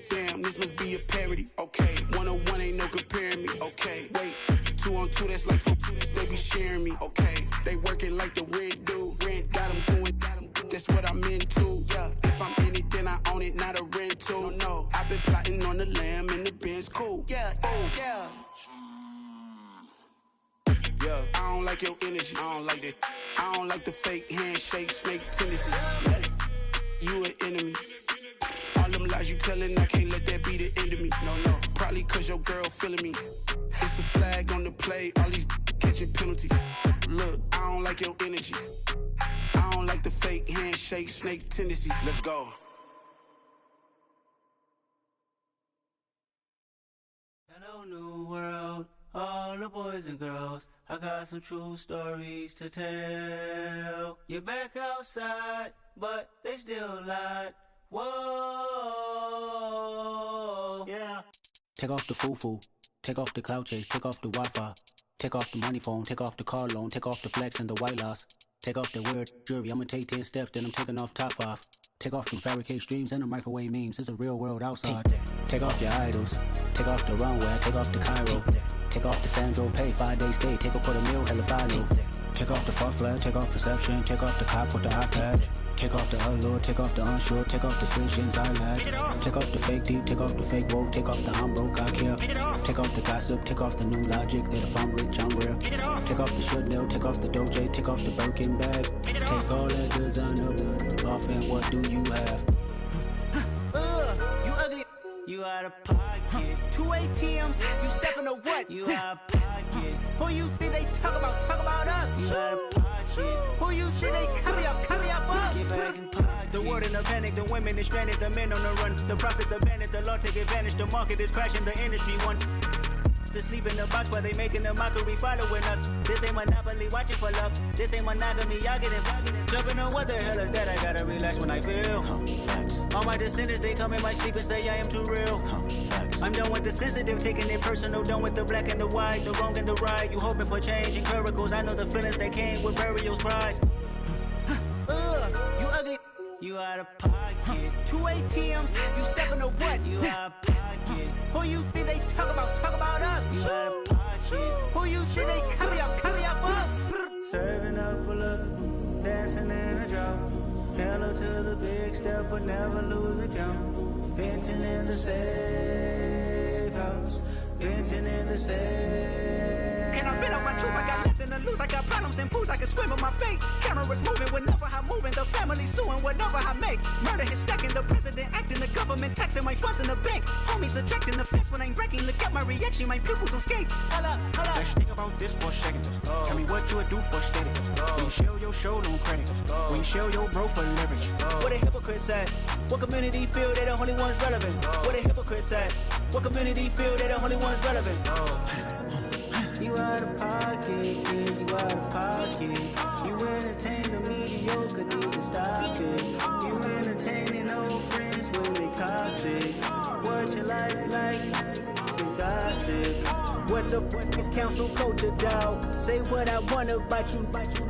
damn, this must be a parody. Okay, 1-on-1 ain't no comparing me. Okay, wait, 2-on-2, that's like 4-2, they be sharing me. Okay, they working like the rent dude. Rent got them going, that's what I'm into. Yeah, if I'm in it, then I own it, not a rental. No, I've been plotting on the lamb and the Benz cool. Yeah, oh, yeah. Yeah, I don't like your energy. I don't like that. I don't like the fake handshake, snake tendency. You an enemy. All them lies you telling, I can't let that be the end of me. No, probably cause your girl feeling me. It's a flag on the play, all these catching penalties. Look, I don't like your energy. I don't like the fake handshake, snake tendency. Let's go. Hello, new world, all the boys and girls. I got some true stories to tell. You're back outside, but they still lied. Whoa, yeah. Take off the foo-foo, take off the cloud chase, take off the Wi-Fi, take off the money phone, take off the car loan, take off the flex and the white loss, take off the weird jewelry. I'ma take 10 steps, then I'm taking off top 5. Take off them fabricate streams and the microwave memes. It's a real world outside. Take off your idols, take off the runway, take off the Cairo, take off the Sandro Pay, 5-day stay, take off for the meal, hella final. Take off the far flag, take off perception, take off the cop with the iPad. Take off the allure, take off the unsure, take off decisions I lack. Take off the fake deep, take off the fake woke, take off the I'm broke, I care. Take off the gossip, take off the new logic, that if I'm rich, I'm real. Take off the should know, take off the Doja, take off the Birkin bag. Take all that designer off and what do you have? You ugly, you out of pocket. 2 ATMs, you stepping to what? You out of pocket. Who you think they talk about? Talk about us. You out of pocket. Who you think they carry up us? Get back in pocket. The world in a panic, the women is stranded, the men on the run. The profits abandoned, the law take advantage. The market is crashing, the industry wants to sleep in the box while they making a mockery following us. This ain't Monopoly, watching for love. This ain't monogamy, y'all get it. Jumping on what the hell is that? I gotta relax when I feel. All my descendants, they come in my sleep and say I am too real. I'm done with the sensitive, taking it personal. Done with the black and the white, the wrong and the right. You hoping for change and miracles. I know the feelings that came with burial cries. You ugly, you out of pocket. 2 ATMs, you stepping to what? You out of pocket. Who you think they talk about? Talk about us. You out of pocket. Who you think they carry up us? Serving up a look, dancing in a drop. Hello to the big step, but never lose a count. Venting in the safe house. Venting in the safe. Can I fit up my truth? I got nothing to lose. I got problems and pools. I can swim with my fate. Cameras moving whenever I'm moving. The family suing whatever I make. Murder is stacking. The president acting. The government taxing my funds in the bank. Homies ejecting the fence when I'm breaking. Look at my reaction. My pupils on skates. Hold up. Let's think about this for a second. Tell me what you would do for steady. When you show your show, no credit. When you show your bro for leverage. What a hypocrite said. What community feel they the only ones relevant? What a hypocrite said. What community feel they the only ones relevant? You out of pocket, yeah, you out of pocket. You entertain the mediocre, need to stop it. You entertaining old friends when they toxic. What your life like? The gossip. What the fuck is council culture, dog? Say what I want about you,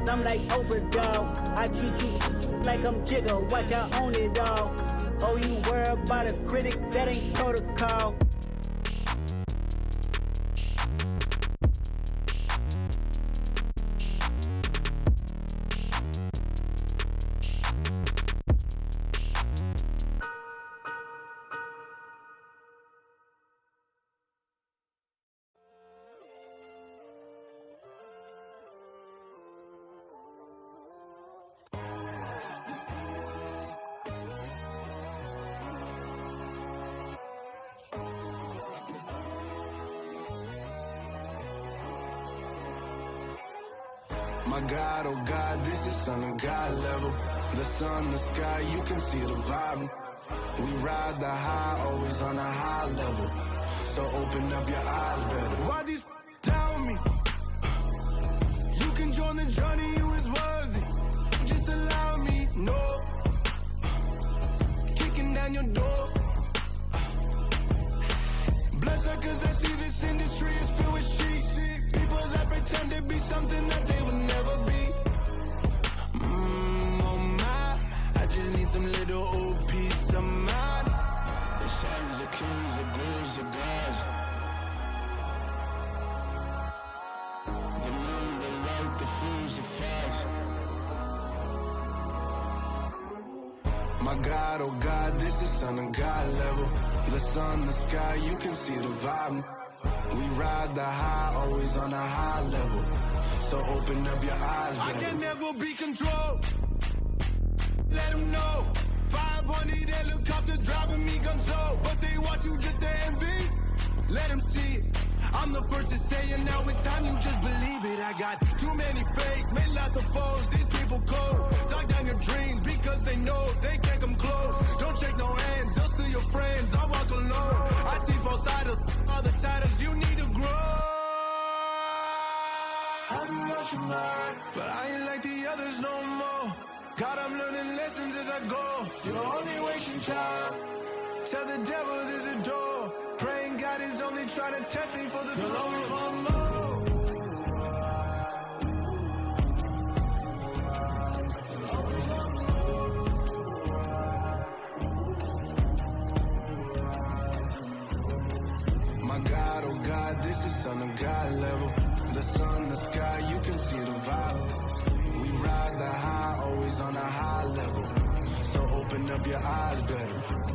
I'm like overdog. I treat you like I'm Jigga, watch I own it all. Oh, you worry about a critic, that ain't protocol. My God, oh God, this is son of God level. The sun, the sky, you can see the vibe. We ride the high, always on a high level. So open up your eyes better. Why these tell me? You can join the journey, you is worthy. Just allow me, no. Kicking down your door. Bloodsuckers, I see this industry is filled with sheep. People that pretend to be something that they would never be. Oh my, I just need some little old peace of mind. The sons of kings, the bulls, the gods. The moon, the light, the fools, the facts. My God, oh God, this is son of God level. The sun, the sky, you can see the vibe. We ride the high, always on a high level. So open up your eyes, baby. I can never be controlled. Let them know. 500 helicopters driving me gonzo. But they watch you just to envy. Let them see it. I'm the first to say it, now it's time you just believe it. I got too many fakes, made lots of foes. These people cold. Talk down your dreams because they know they can't come close. Don't shake no hands, just to your friends. I walk alone. I see false idols, other titles. You need to grow. Have you lost your mind? But I ain't like the others no more. God, I'm learning lessons as I go. You're only wasting time. Tell the devil there's a door. Praying God is only trying to test me for the glory of My God, oh God, this is Son of God level. The sun, the sky, you can see the vibe. We ride the high, always on a high level. So open up your eyes better.